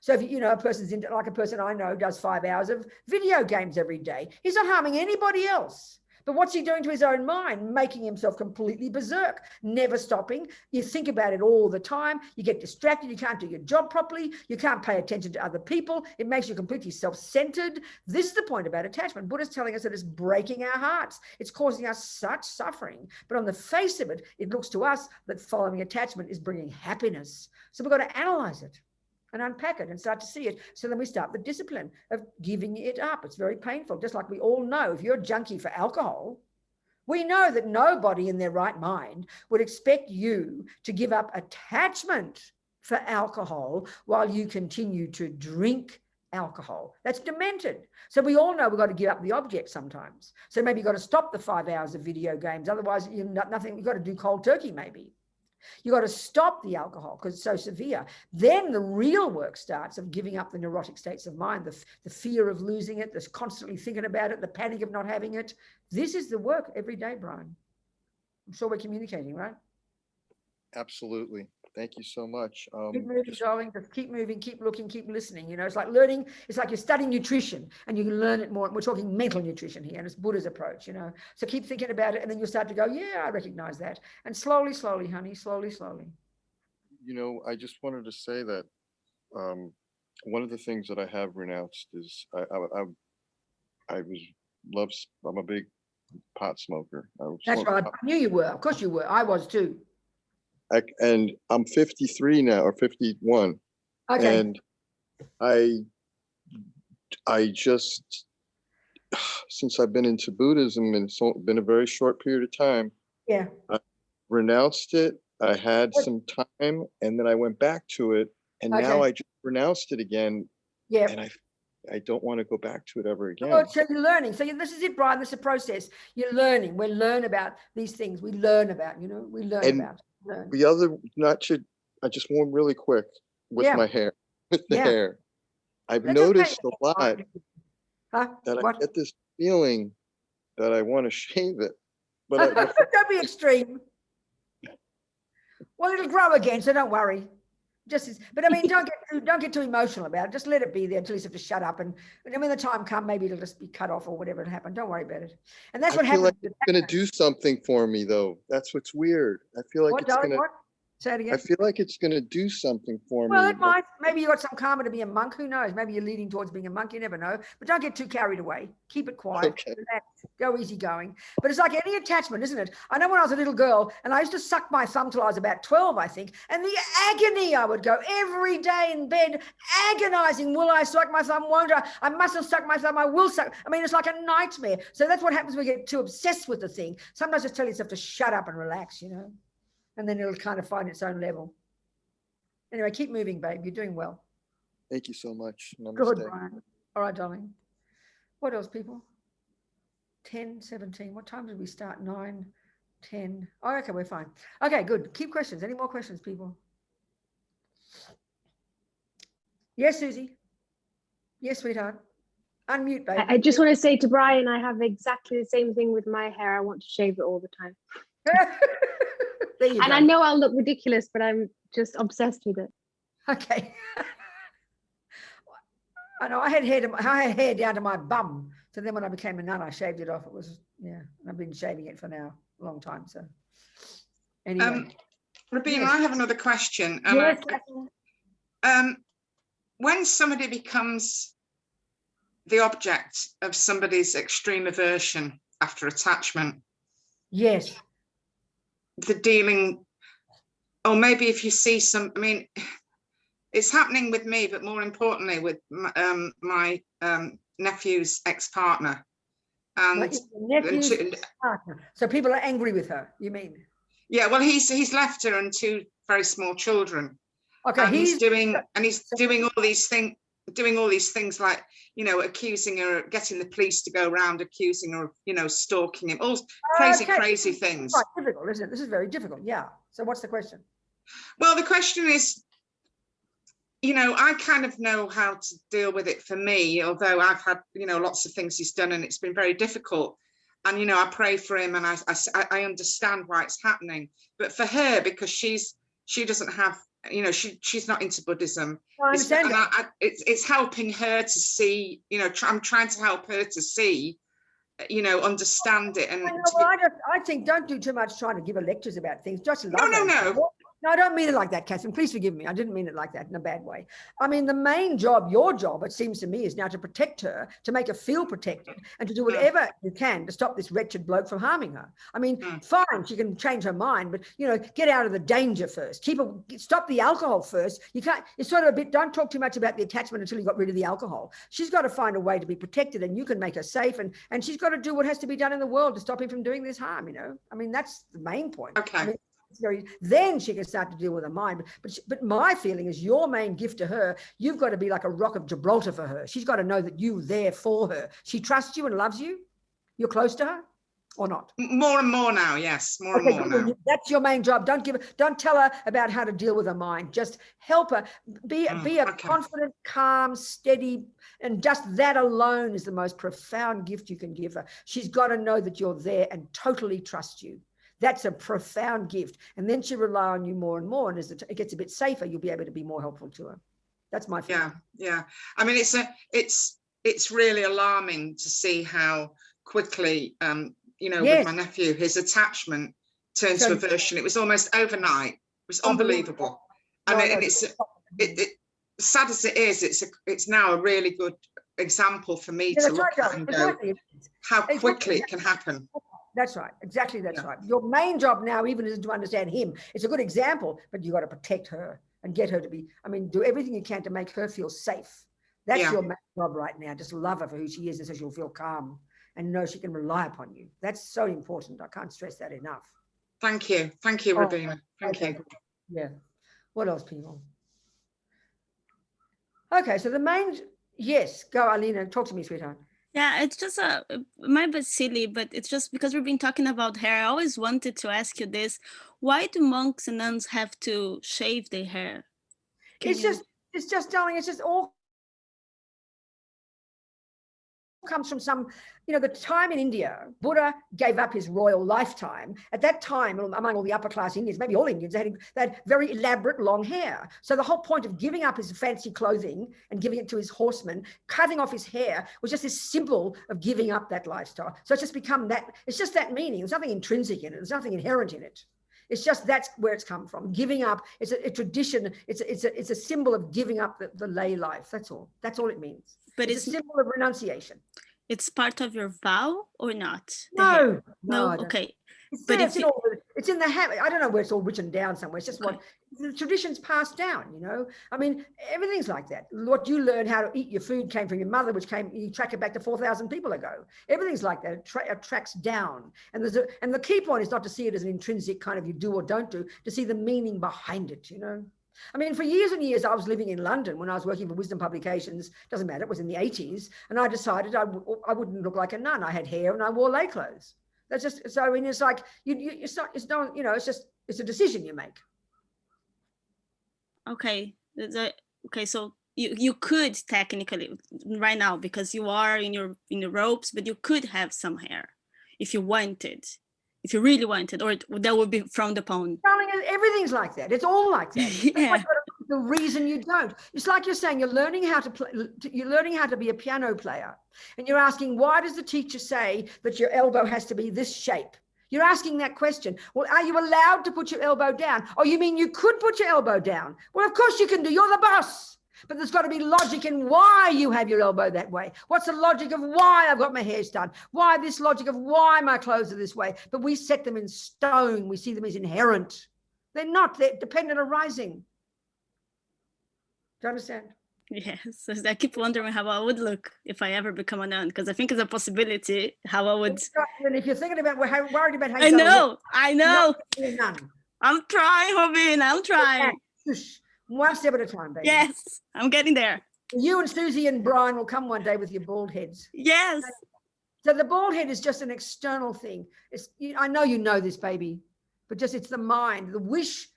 Speaker 1: So if a person's into, like a person I know does 5 hours of video games every day, he's not harming anybody else. But what's he doing to his own mind? Making himself completely berserk, never stopping. You think about it all the time. You get distracted. You can't do your job properly. You can't pay attention to other people. It makes you completely self-centered. This is the point about attachment. Buddha's telling us that it's breaking our hearts. It's causing us such suffering. But on the face of it, it looks to us that following attachment is bringing happiness. So we've got to analyze it and unpack it and start to see it. So then we start the discipline of giving it up. It's very painful. Just like we all know, if you're a junkie for alcohol, we know that nobody in their right mind would expect you to give up attachment for alcohol while you continue to drink alcohol. That's demented. So we all know we've got to give up the object sometimes. So maybe you've got to stop the 5 hours of video games. Otherwise, you've got to do cold turkey maybe. You got to stop the alcohol because it's so severe. Then the real work starts of giving up the neurotic states of mind, the fear of losing it, the constantly thinking about it, the panic of not having it. This is the work every day, Brian. I'm sure we're communicating, right?
Speaker 5: Absolutely. Thank you so much.
Speaker 1: Keep moving, darling. Just keep moving, keep looking, keep listening. It's like learning. It's like you're studying nutrition and you can learn it more. We're talking mental nutrition here, and it's Buddha's approach, So keep thinking about it, and then you'll start to go, yeah, I recognize that. And slowly, slowly, honey, slowly, slowly.
Speaker 5: I just wanted to say that one of the things that I have renounced is I'm a big pot smoker.
Speaker 1: That's right. I knew you were. Of course you were. I was too.
Speaker 5: And I'm 53 now, or 51.
Speaker 1: Okay.
Speaker 5: And I just, since I've been into Buddhism, and it's been a very short period of time,
Speaker 1: yeah,
Speaker 5: I renounced it. I had some time, and then I went back to it, and now I just renounced it again. Yeah. And I don't want to go back to it ever again.
Speaker 1: Oh, so you're learning. So this is it, Brian. This is a process. You're learning. We learn about these things. We learn about, we learn about.
Speaker 5: The other, I just want really quick with my hair, with the hair. I've noticed a lot that I get this feeling that I want to shave it, but
Speaker 1: don't be extreme. Well, it'll grow again, so don't worry. But I mean, don't get too emotional about it. Just let it be there until you have to shut up. And when the time comes, maybe it'll just be cut off or whatever happened. Don't worry about it. And that's what happens.
Speaker 5: Like it's going to do something for me, though. That's what's weird. I feel like
Speaker 1: it's going to. Say it again.
Speaker 5: I feel like it's going to do something for me.
Speaker 1: Well, it might. Maybe you got some karma to be a monk. Who knows? Maybe you're leading towards being a monk. You never know. But don't get too carried away. Keep it quiet.
Speaker 5: Okay.
Speaker 1: Relax, go easy going. But it's like any attachment, isn't it? I know when I was a little girl and I used to suck my thumb till I was about 12, I think. And the agony I would go every day in bed, agonizing. Will I suck my thumb? Won't I? I mustn't suck my thumb. I will suck. I mean, it's like a nightmare. So that's what happens when we get too obsessed with the thing. Sometimes just tell yourself to shut up and relax, and then it'll kind of find its own level. Anyway, keep moving, babe. You're doing well.
Speaker 5: Thank you so much. Namaste.
Speaker 1: Good, Brian. All right, darling. What else, people? 10, 17. What time did we start? 9, 10. Oh, okay, we're fine. Okay, good. Keep questions. Any more questions, people? Yes, Susie. Yes, sweetheart. Unmute, babe.
Speaker 6: I just want to say to Brian, I have exactly the same thing with my hair. I want to shave it all the time.
Speaker 1: There you go.
Speaker 6: I know I'll look ridiculous, but I'm just obsessed with it.
Speaker 1: Okay. I know I had hair down to my bum. So then when I became a nun, I shaved it off. It was, I've been shaving it for now a long time. So anyway.
Speaker 2: Robina,
Speaker 1: yes.
Speaker 2: I have another question.
Speaker 1: Yes.
Speaker 2: When somebody becomes the object of somebody's extreme aversion after attachment.
Speaker 1: Yes.
Speaker 2: The dealing, or maybe if you see it's happening with me, but more importantly with my nephew's ex-partner. And
Speaker 1: nephew's partner. So people are angry with her, you mean? Yeah,
Speaker 2: well, he's left her and 2 very small children.
Speaker 1: Okay,
Speaker 2: and he's doing all these things like, accusing her, getting the police to go around accusing her of, stalking him, all crazy things.
Speaker 1: Quite difficult, isn't it? This is very difficult. Yeah. So what's the question?
Speaker 2: Well, the question is, I kind of know how to deal with it for me, although I've had, lots of things he's done and it's been very difficult. And, I pray for him and I understand why it's happening. But for her, because she doesn't have, she's not into Buddhism.
Speaker 1: I understand.
Speaker 2: It's helping her to see, I'm trying to help her to see, understand it. And
Speaker 1: I think don't do too much trying to give her lectures about things. Just love her.
Speaker 2: No.
Speaker 1: No, I don't mean it like that, Catherine. Please forgive me. I didn't mean it like that in a bad way. I mean, the main job, your job, it seems to me, is now to protect her, to make her feel protected, and to do whatever you can to stop this wretched bloke from harming her. I mean, fine, she can change her mind, but, get out of the danger first. Stop the alcohol first. You can't, it's sort of don't talk too much about the attachment until you got rid of the alcohol. She's got to find a way to be protected, and you can make her safe, and she's got to do what has to be done in the world to stop him from doing this harm, I mean, that's the main point.
Speaker 2: Okay.
Speaker 1: Then she can start to deal with her mind. But my feeling is your main gift to her, you've got to be like a rock of Gibraltar for her. She's got to know that you're there for her. She trusts you and loves you. You're close to her or not?
Speaker 2: More and more now, yes. More and more now.
Speaker 1: That's your main job. Don't tell her about how to deal with her mind. Just help her. Be a confident, calm, steady, and just that alone is the most profound gift you can give her. She's got to know that you're there and totally trust you. That's a profound gift. And then she'll rely on you more and more. And as it gets a bit safer, you'll be able to be more helpful to her. That's my feeling.
Speaker 2: Yeah. I mean, it's really alarming to see how quickly, with my nephew, his attachment turned to aversion. It was almost overnight. It was unbelievable. It's sad as it is, it's now a really good example for me to look at and go, how quickly it can happen.
Speaker 1: That's right. Exactly. That's right. Your main job now, even isn't to understand him. It's a good example, but you got to protect her and get her to be, do everything you can to make her feel safe. That's your main job right now. Just love her for who she is, and so she'll feel calm and know she can rely upon you. That's so important. I can't stress that enough.
Speaker 2: Thank you. Thank you, Robina. Thank you.
Speaker 1: Yeah. What else, people? Okay. So the main, yes, go, Alina, talk to me, sweetheart.
Speaker 3: Yeah, it's just it might be silly, but it's just because we've been talking about hair. I always wanted to ask you this: why do monks and nuns have to shave their hair? It's just, darling. It's just all
Speaker 1: comes from some, the time in India, Buddha gave up his royal lifetime. At that time, among all the upper class Indians, maybe all Indians, they had very elaborate long hair. So the whole point of giving up his fancy clothing and giving it to his horsemen, cutting off his hair, was just this symbol of giving up that lifestyle. So it's just become that, it's just that meaning. There's nothing intrinsic in it. There's nothing inherent in it. It's just that's where it's come from. Giving up, it's a tradition. It's a symbol of giving up the lay life. That's all. That's all it means. But it's a symbol of renunciation.
Speaker 3: It's part of your vow or not?
Speaker 1: No.
Speaker 3: Okay.
Speaker 1: But it's in the habit. I don't know where it's all written down somewhere. It's just what the tradition's passed down, I mean, everything's like that. What you learn how to eat your food came from your mother, you track it back to 4,000 people ago. Everything's like that. It tracks down. And the key point is not to see it as an intrinsic kind of you do or don't do, to see the meaning behind it, I mean, for years and years, I was living in London when I was working for Wisdom Publications. Doesn't matter, it was in the 80s. And I decided I wouldn't look like a nun. I had hair and I wore lay clothes. That's just, so I mean, it's like, it's a decision you make.
Speaker 3: Okay. So you could technically right now, because you are in your robes, but you could have some hair if you wanted. If you really wanted, or that would be frowned upon.
Speaker 1: Darling, everything's like that. It's all like that.
Speaker 3: Yeah.
Speaker 1: The reason you don't. It's like you're saying you're learning how to play. You're learning how to be a piano player, and you're asking, why does the teacher say that your elbow has to be this shape? You're asking that question. Well, are you allowed to put your elbow down? Oh, you mean you could put your elbow down? Well, of course you can do. You're the boss. But there's got to be logic in why you have your elbow that way. What's the logic of why I've got my hair done? Why this logic of why my clothes are this way? But we set them in stone. We see them as inherent. They're not. They're dependent arising. Do you understand?
Speaker 3: Yes. So I keep wondering how I would look if I ever become a nun, because I think it's a possibility how I would.
Speaker 1: And if you're thinking about, worried about how
Speaker 3: I know.
Speaker 1: Nun.
Speaker 3: I'm trying, Robina. I'm trying.
Speaker 1: One step at a time, baby.
Speaker 3: Yes, I'm getting there.
Speaker 1: You and Susie and Brian will come one day with your bald heads.
Speaker 3: Yes.
Speaker 1: So the bald head is just an external thing. I know you know this, baby, but just it's the mind, the wish.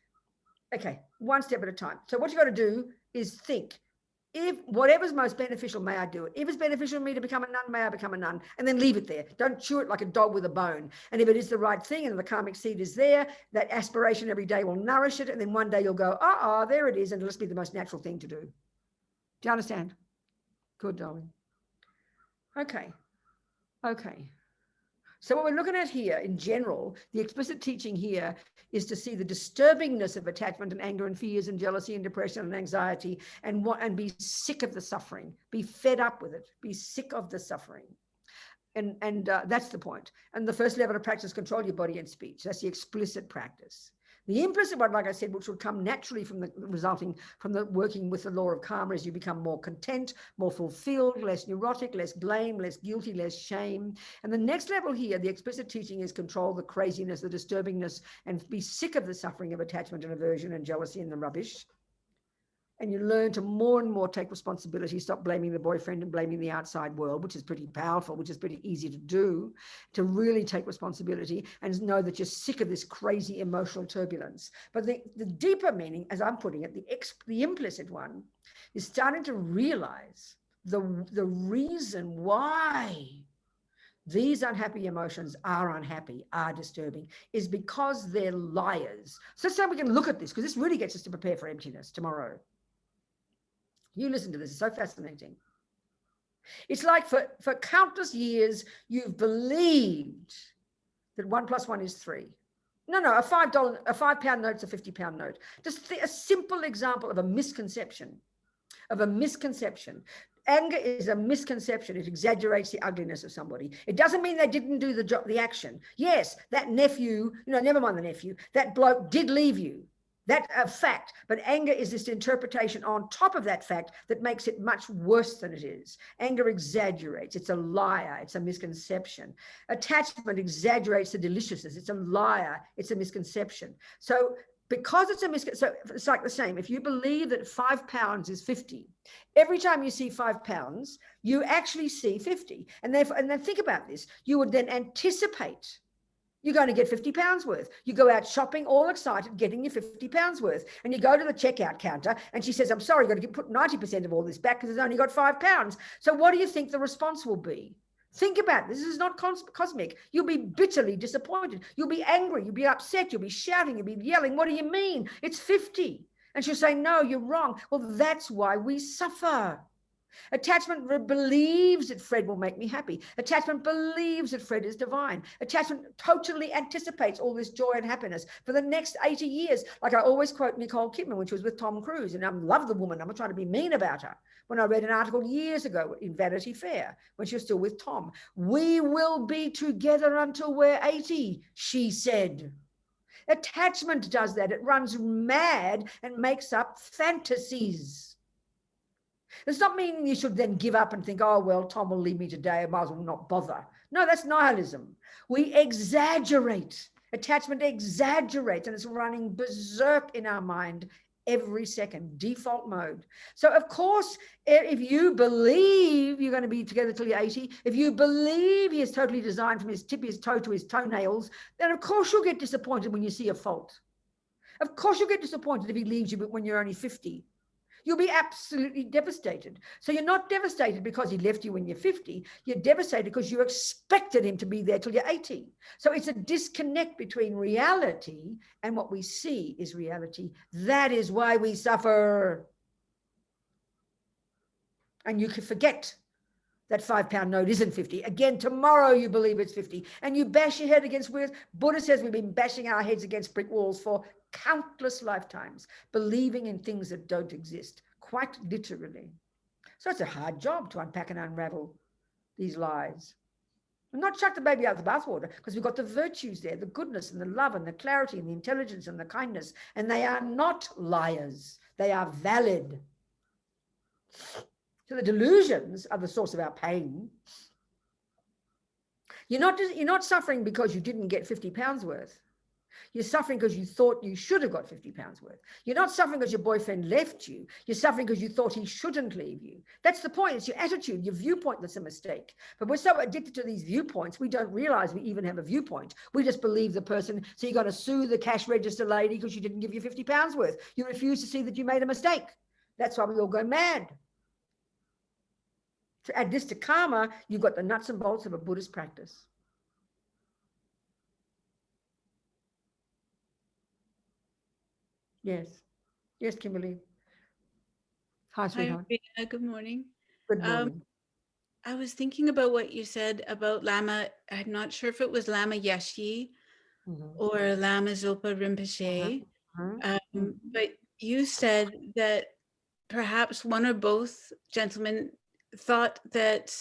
Speaker 1: Okay, one step at a time. So what you got to do is think. If whatever's most beneficial, may I do it? If it's beneficial for me to become a nun, may I become a nun? And then leave it there. Don't chew it like a dog with a bone. And if it is the right thing and the karmic seed is there, that aspiration every day will nourish it. And then one day you'll go, there it is. And it'll just be the most natural thing to do. Do you understand? Good, darling. Okay. So what we're looking at here in general, the explicit teaching here is to see the disturbingness of attachment and anger and fears and jealousy and depression and anxiety and be sick of the suffering, be fed up with it, be sick of the suffering. And that's the point. And the first level of practice, control your body and speech. That's the explicit practice. The implicit one, like I said, which will come naturally from resulting from the working with the law of karma, is you become more content, more fulfilled, less neurotic, less blame, less guilty, less shame. And the next level here, the explicit teaching, is control the craziness, the disturbingness, and be sick of the suffering of attachment and aversion and jealousy and the rubbish. And you learn to more and more take responsibility, stop blaming the boyfriend and blaming the outside world, which is pretty powerful, which is pretty easy to do, to really take responsibility and know that you're sick of this crazy emotional turbulence. But the deeper meaning, as I'm putting it, the implicit one, is starting to realize the reason why these unhappy emotions are unhappy, are disturbing, is because they're liars. So we can look at this, because this really gets us to prepare for emptiness tomorrow. You listen to this, it's so fascinating. It's like for countless years, you've believed that 1 + 1 is 3. No, a £5 note's a £50 note. Just a simple example of a misconception, Anger is a misconception. It exaggerates the ugliness of somebody. It doesn't mean they didn't do the action. Yes, that nephew, never mind the nephew, that bloke did leave you. That's a fact, but anger is this interpretation on top of that fact that makes it much worse than it is. Anger exaggerates. It's a liar. It's a misconception. Attachment exaggerates the deliciousness. It's a liar. It's a misconception. So because it's a misconception, so it's like the same. If you believe that £5 is 50, every time you see £5, you actually see 50. And then think about this. You would then anticipate You're going to get £50 worth. You go out shopping, all excited, getting your £50 worth. And you go to the checkout counter and she says, I'm sorry, you've got to put 90% of all this back because it's only got £5. So what do you think the response will be? Think about it. This is not cosmic. You'll be bitterly disappointed. You'll be angry. You'll be upset. You'll be shouting. You'll be yelling. What do you mean? It's 50. And she'll say, no, you're wrong. Well, that's why we suffer. Attachment believes that Fred will make me happy. Attachment believes that Fred is divine. Attachment totally anticipates all this joy and happiness for the next 80 years. Like I always quote Nicole Kidman when she was with Tom Cruise, and I love the woman. I'm not trying to be mean about her. When I read an article years ago in Vanity Fair, when she was still with Tom, we will be together until we're 80, she said. Attachment does that. It runs mad and makes up fantasies. Does not mean you should then give up and think, oh, well, Tom will leave me today. I might as well not bother. No, that's nihilism. We exaggerate. Attachment exaggerates, and it's running berserk in our mind every second, default mode. So, of course, if you believe you're going to be together till you're 80, if you believe he is totally designed from his tip of his toe to his toenails, then, of course, you'll get disappointed when you see a fault. Of course, you'll get disappointed if he leaves you when you're only 50. You'll be absolutely devastated. So you're not devastated because he left you when you're 50. You're devastated because you expected him to be there till you're 80. So it's a disconnect between reality and what we see is reality. That is why we suffer. And you can forget that £5 note isn't 50. Again, tomorrow you believe it's 50. And you bash your head against walls. Buddha says we've been bashing our heads against brick walls for countless lifetimes, believing in things that don't exist, quite literally. So it's a hard job to unpack and unravel these lies. And not chuck the baby out of the bathwater, because we've got the virtues there, the goodness and the love and the clarity and the intelligence and the kindness. And they are not liars. They are valid. So the delusions are the source of our pain. You're not suffering because you didn't get £50 worth. You're suffering because you thought you should have got £50 worth. You're not suffering because your boyfriend left you. You're suffering because you thought he shouldn't leave you. That's the point. It's your attitude, your viewpoint that's a mistake. But we're so addicted to these viewpoints, we don't realize we even have a viewpoint. We just believe the person. So you're going to sue the cash register lady because she didn't give you £50 worth. You refuse to see that you made a mistake. That's why we all go mad. To add this to karma, you've got the nuts and bolts of a Buddhist practice. Yes. Yes, Kimberly. Hi, sweetheart.
Speaker 7: Hi, good morning.
Speaker 1: Good morning.
Speaker 7: I was thinking about what you said about Lama. I'm not sure if it was Lama Yeshe or Lama Zopa Rinpoche. But you said that perhaps one or both gentlemen thought that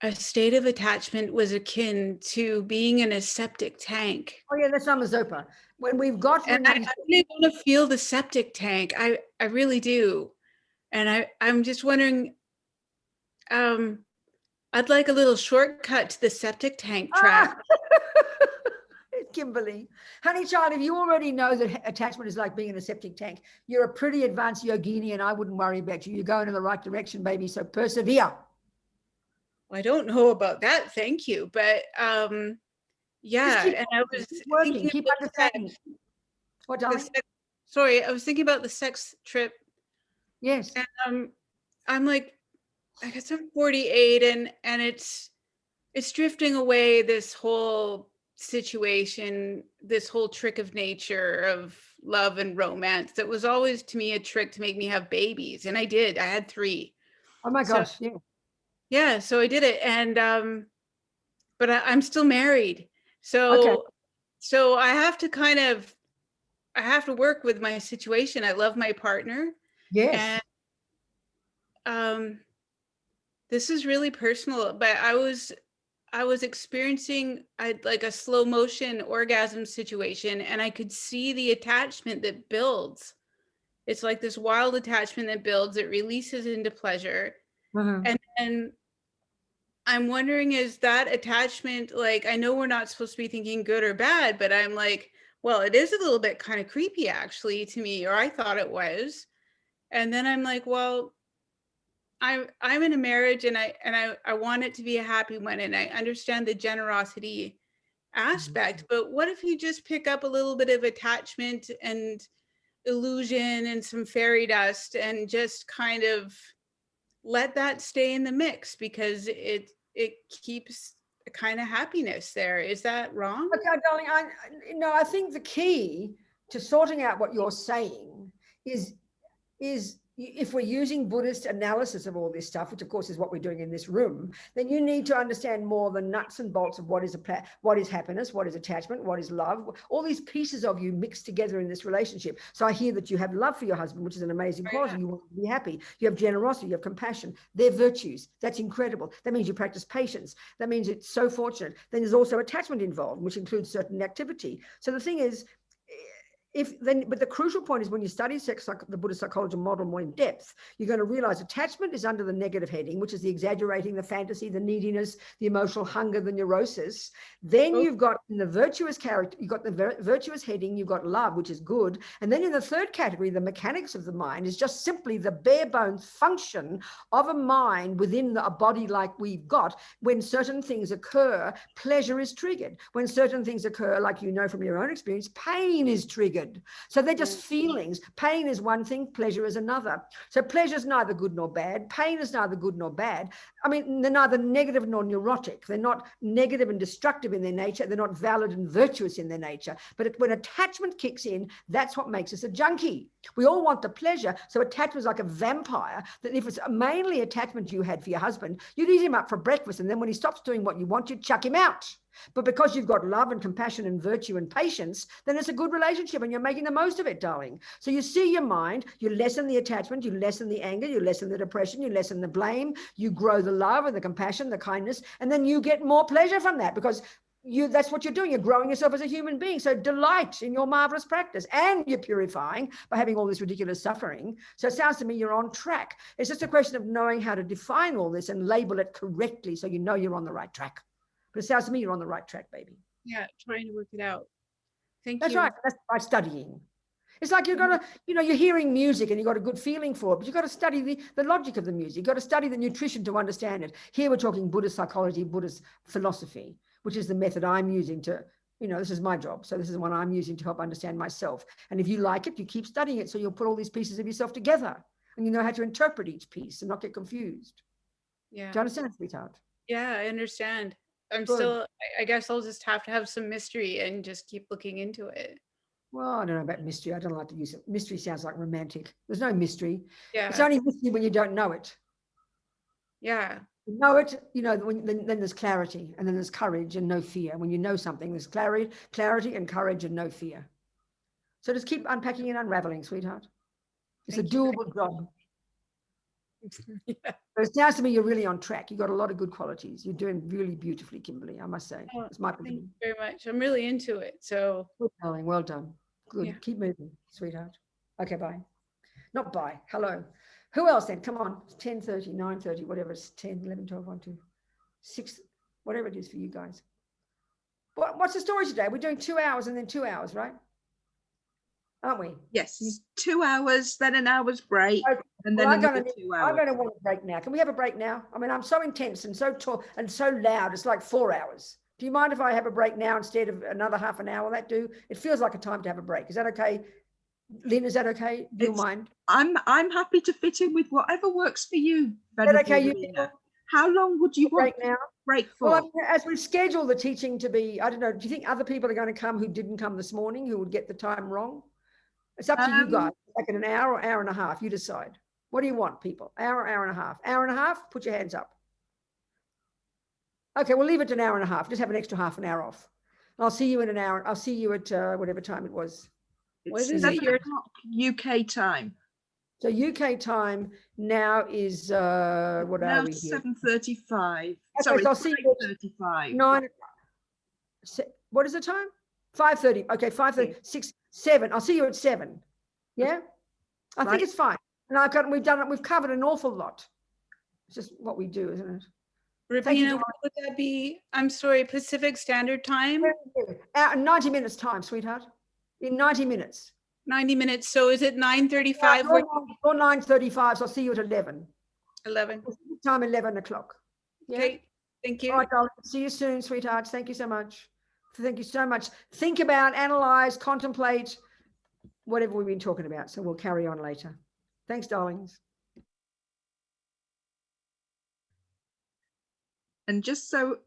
Speaker 7: a state of attachment was akin to being in a septic tank.
Speaker 1: Oh yeah, that's Lama Zopa. When we've got,
Speaker 7: and I really want to feel the septic tank. I really do, and I'm just wondering. I'd like a little shortcut to the septic tank trap.
Speaker 1: Kimberly, honey child, if you already know that attachment is like being in a septic tank, you're a pretty advanced yogini, and I wouldn't worry about you. You're going in the right direction, baby. So persevere.
Speaker 7: I don't know about that, thank you, but yeah, and I was
Speaker 1: working, keep understanding. What, darling?
Speaker 7: Sorry, I was thinking about the sex trip.
Speaker 1: Yes.
Speaker 7: And I'm like, I guess I'm 48, and it's drifting away, this whole situation, this whole trick of nature of love and romance that was always to me a trick to make me have babies, and I did. I had 3.
Speaker 1: Oh my gosh.
Speaker 7: So, yeah, so I did it, and but I'm still married, so
Speaker 1: okay.
Speaker 7: So I have to work with my situation. I love my partner.
Speaker 1: Yes.
Speaker 7: And this is really personal, but I was experiencing like a slow motion orgasm situation, and I could see the attachment that builds. It's like this wild attachment that builds, it releases into pleasure. And then I'm wondering, is that attachment, like, I know we're not supposed to be thinking good or bad, but I'm like, well, it is a little bit kind of creepy actually to me, or I thought it was. And then I'm like, well, I'm in a marriage, and I want it to be a happy one, and I understand the generosity aspect, but what if you just pick up a little bit of attachment and illusion and some fairy dust and just kind of let that stay in the mix, because it keeps a kind of happiness there. Is that wrong?
Speaker 1: Okay, darling, I think the key to sorting out what you're saying is if we're using Buddhist analysis of all this stuff, which of course is what we're doing in this room, then you need to understand more the nuts and bolts of what is happiness, what is attachment, what is love, all these pieces of you mixed together in this relationship. So I hear that you have love for your husband, which is an amazing quality. You want to be happy. You have generosity, you have compassion. They're virtues. That's incredible. That means you practice patience. That means it's so fortunate. Then there's also attachment involved, which includes certain activity. So the thing is, but the crucial point is when you study the Buddhist psychology model more in depth, you're going to realize attachment is under the negative heading, which is the exaggerating, the fantasy, the neediness, the emotional hunger, the neurosis. Then you've got in the virtuous character, you've got the virtuous heading, you've got love, which is good. And then in the third category, the mechanics of the mind is just simply the bare bones function of a mind within a body like we've got. When certain things occur, pleasure is triggered. When certain things occur, like you know from your own experience, pain is triggered. So they're just feelings. Pain is one thing, pleasure is another. So pleasure is neither good nor bad. Pain is neither good nor bad. I mean, they're neither negative nor neurotic. They're not negative and destructive in their nature. They're not valid and virtuous in their nature. But when attachment kicks in, that's what makes us a junkie. We all want the pleasure. So attachment is like a vampire, that if it's mainly attachment you had for your husband, you'd eat him up for breakfast. And then when he stops doing what you want, you'd chuck him out. But because you've got love and compassion and virtue and patience, then it's a good relationship and you're making the most of it, darling. So you see your mind, you lessen the attachment, you lessen the anger, you lessen the depression, you lessen the blame, you grow the love and the compassion, the kindness, and then you get more pleasure from that because that's what you're doing. You're growing yourself as a human being. So delight in your marvelous practice, and you're purifying by having all this ridiculous suffering. So it sounds to me you're on track. It's just a question of knowing how to define all this and label it correctly so you know you're on the right track. But it sounds to me you're on the right track, baby.
Speaker 7: Yeah, trying to work it out.
Speaker 1: That's right. That's by studying. It's like you've got to, you're hearing music and you've got a good feeling for it, but you've got to study the logic of the music. You've got to study the nutrition to understand it. Here we're talking Buddhist psychology, Buddhist philosophy, which is the method I'm using to, this is my job. So this is the one I'm using to help understand myself. And if you like it, you keep studying it. So you'll put all these pieces of yourself together and you know how to interpret each piece and not get confused.
Speaker 7: Yeah.
Speaker 1: Do you understand, sweetheart?
Speaker 7: Yeah, I understand.
Speaker 1: Good.
Speaker 7: I guess I'll just have to have some mystery and just keep looking into it.
Speaker 1: Well, I don't know about mystery. I don't like to use it. Mystery sounds like romantic. There's no mystery.
Speaker 7: Yeah.
Speaker 1: It's only mystery when you don't know it.
Speaker 7: Yeah.
Speaker 1: You know it, then there's clarity, and then there's courage and no fear. When you know something, there's clarity and courage and no fear. So just keep unpacking and unraveling, sweetheart. It's a doable job.
Speaker 7: Yeah.
Speaker 1: But it sounds to me you're really on track. You've got a lot of good qualities. You're doing really beautifully, Kimberly, I must say. It's my opinion.
Speaker 7: Thank you very much. I'm really into it. So
Speaker 1: good, darling. Well done. Good.
Speaker 7: Yeah.
Speaker 1: Keep moving, sweetheart. Okay, bye. Not bye. Hello. Who else then? Come on. It's 10:30, 9:30, whatever. It's 10, 11, 12, 1, 2, 6, whatever it is for you guys. What's the story today? We're doing 2 hours and then 2 hours, right? Aren't we?
Speaker 4: Yes, 2 hours, then an hour's break,
Speaker 1: okay.
Speaker 4: And then another 2 hours.
Speaker 1: I'm going to want a break now. Can we have a break now? I mean, I'm so intense and so tall and so loud. It's like 4 hours. Do you mind if I have a break now instead of another half an hour? That do? It feels like a time to have a break. Is that okay? Lynn, is that okay? Do you mind?
Speaker 4: I'm happy to fit in with whatever works for you.
Speaker 1: Is that okay?
Speaker 4: How long would you want
Speaker 1: now?
Speaker 4: Break for?
Speaker 1: Well, as we schedule the teaching to be, I don't know, do you think other people are going to come who didn't come this morning, who would get the time wrong? It's up to you guys. Like in an hour or hour and a half, you decide. What do you want, people? Hour, hour and a half. Hour and a half? Put your hands up. Okay, we'll leave it to an hour and a half. Just have an extra half an hour off. I'll see you in an hour. I'll see you at whatever time it was.
Speaker 4: What is it? Your UK time.
Speaker 1: So UK time now is what now are we here?
Speaker 4: 7:35.
Speaker 1: Okay,
Speaker 4: Sorry,
Speaker 1: so I'll see you
Speaker 4: 5:35.
Speaker 1: 9. What is the time? 5:30. Okay, 5:30. 6, 7. I'll see you at 7. Yeah, I think it's fine. And we've covered an awful lot. It's just what we do, isn't it?
Speaker 7: Robina, what would that be? I'm sorry, Pacific Standard Time?
Speaker 1: 90 minutes time, sweetheart. In 90 minutes.
Speaker 7: 90 minutes. So is it 9:35?
Speaker 1: Or 9:35, so I'll see you at 11.
Speaker 7: 11.
Speaker 1: Time 11 o'clock. Yeah?
Speaker 7: Okay, thank you.
Speaker 1: All right, darling. See you soon, sweetheart. Thank you so much. Thank you so much. Think about, analyze, contemplate, whatever we've been talking about. So we'll carry on later. Thanks, darlings.
Speaker 4: And just so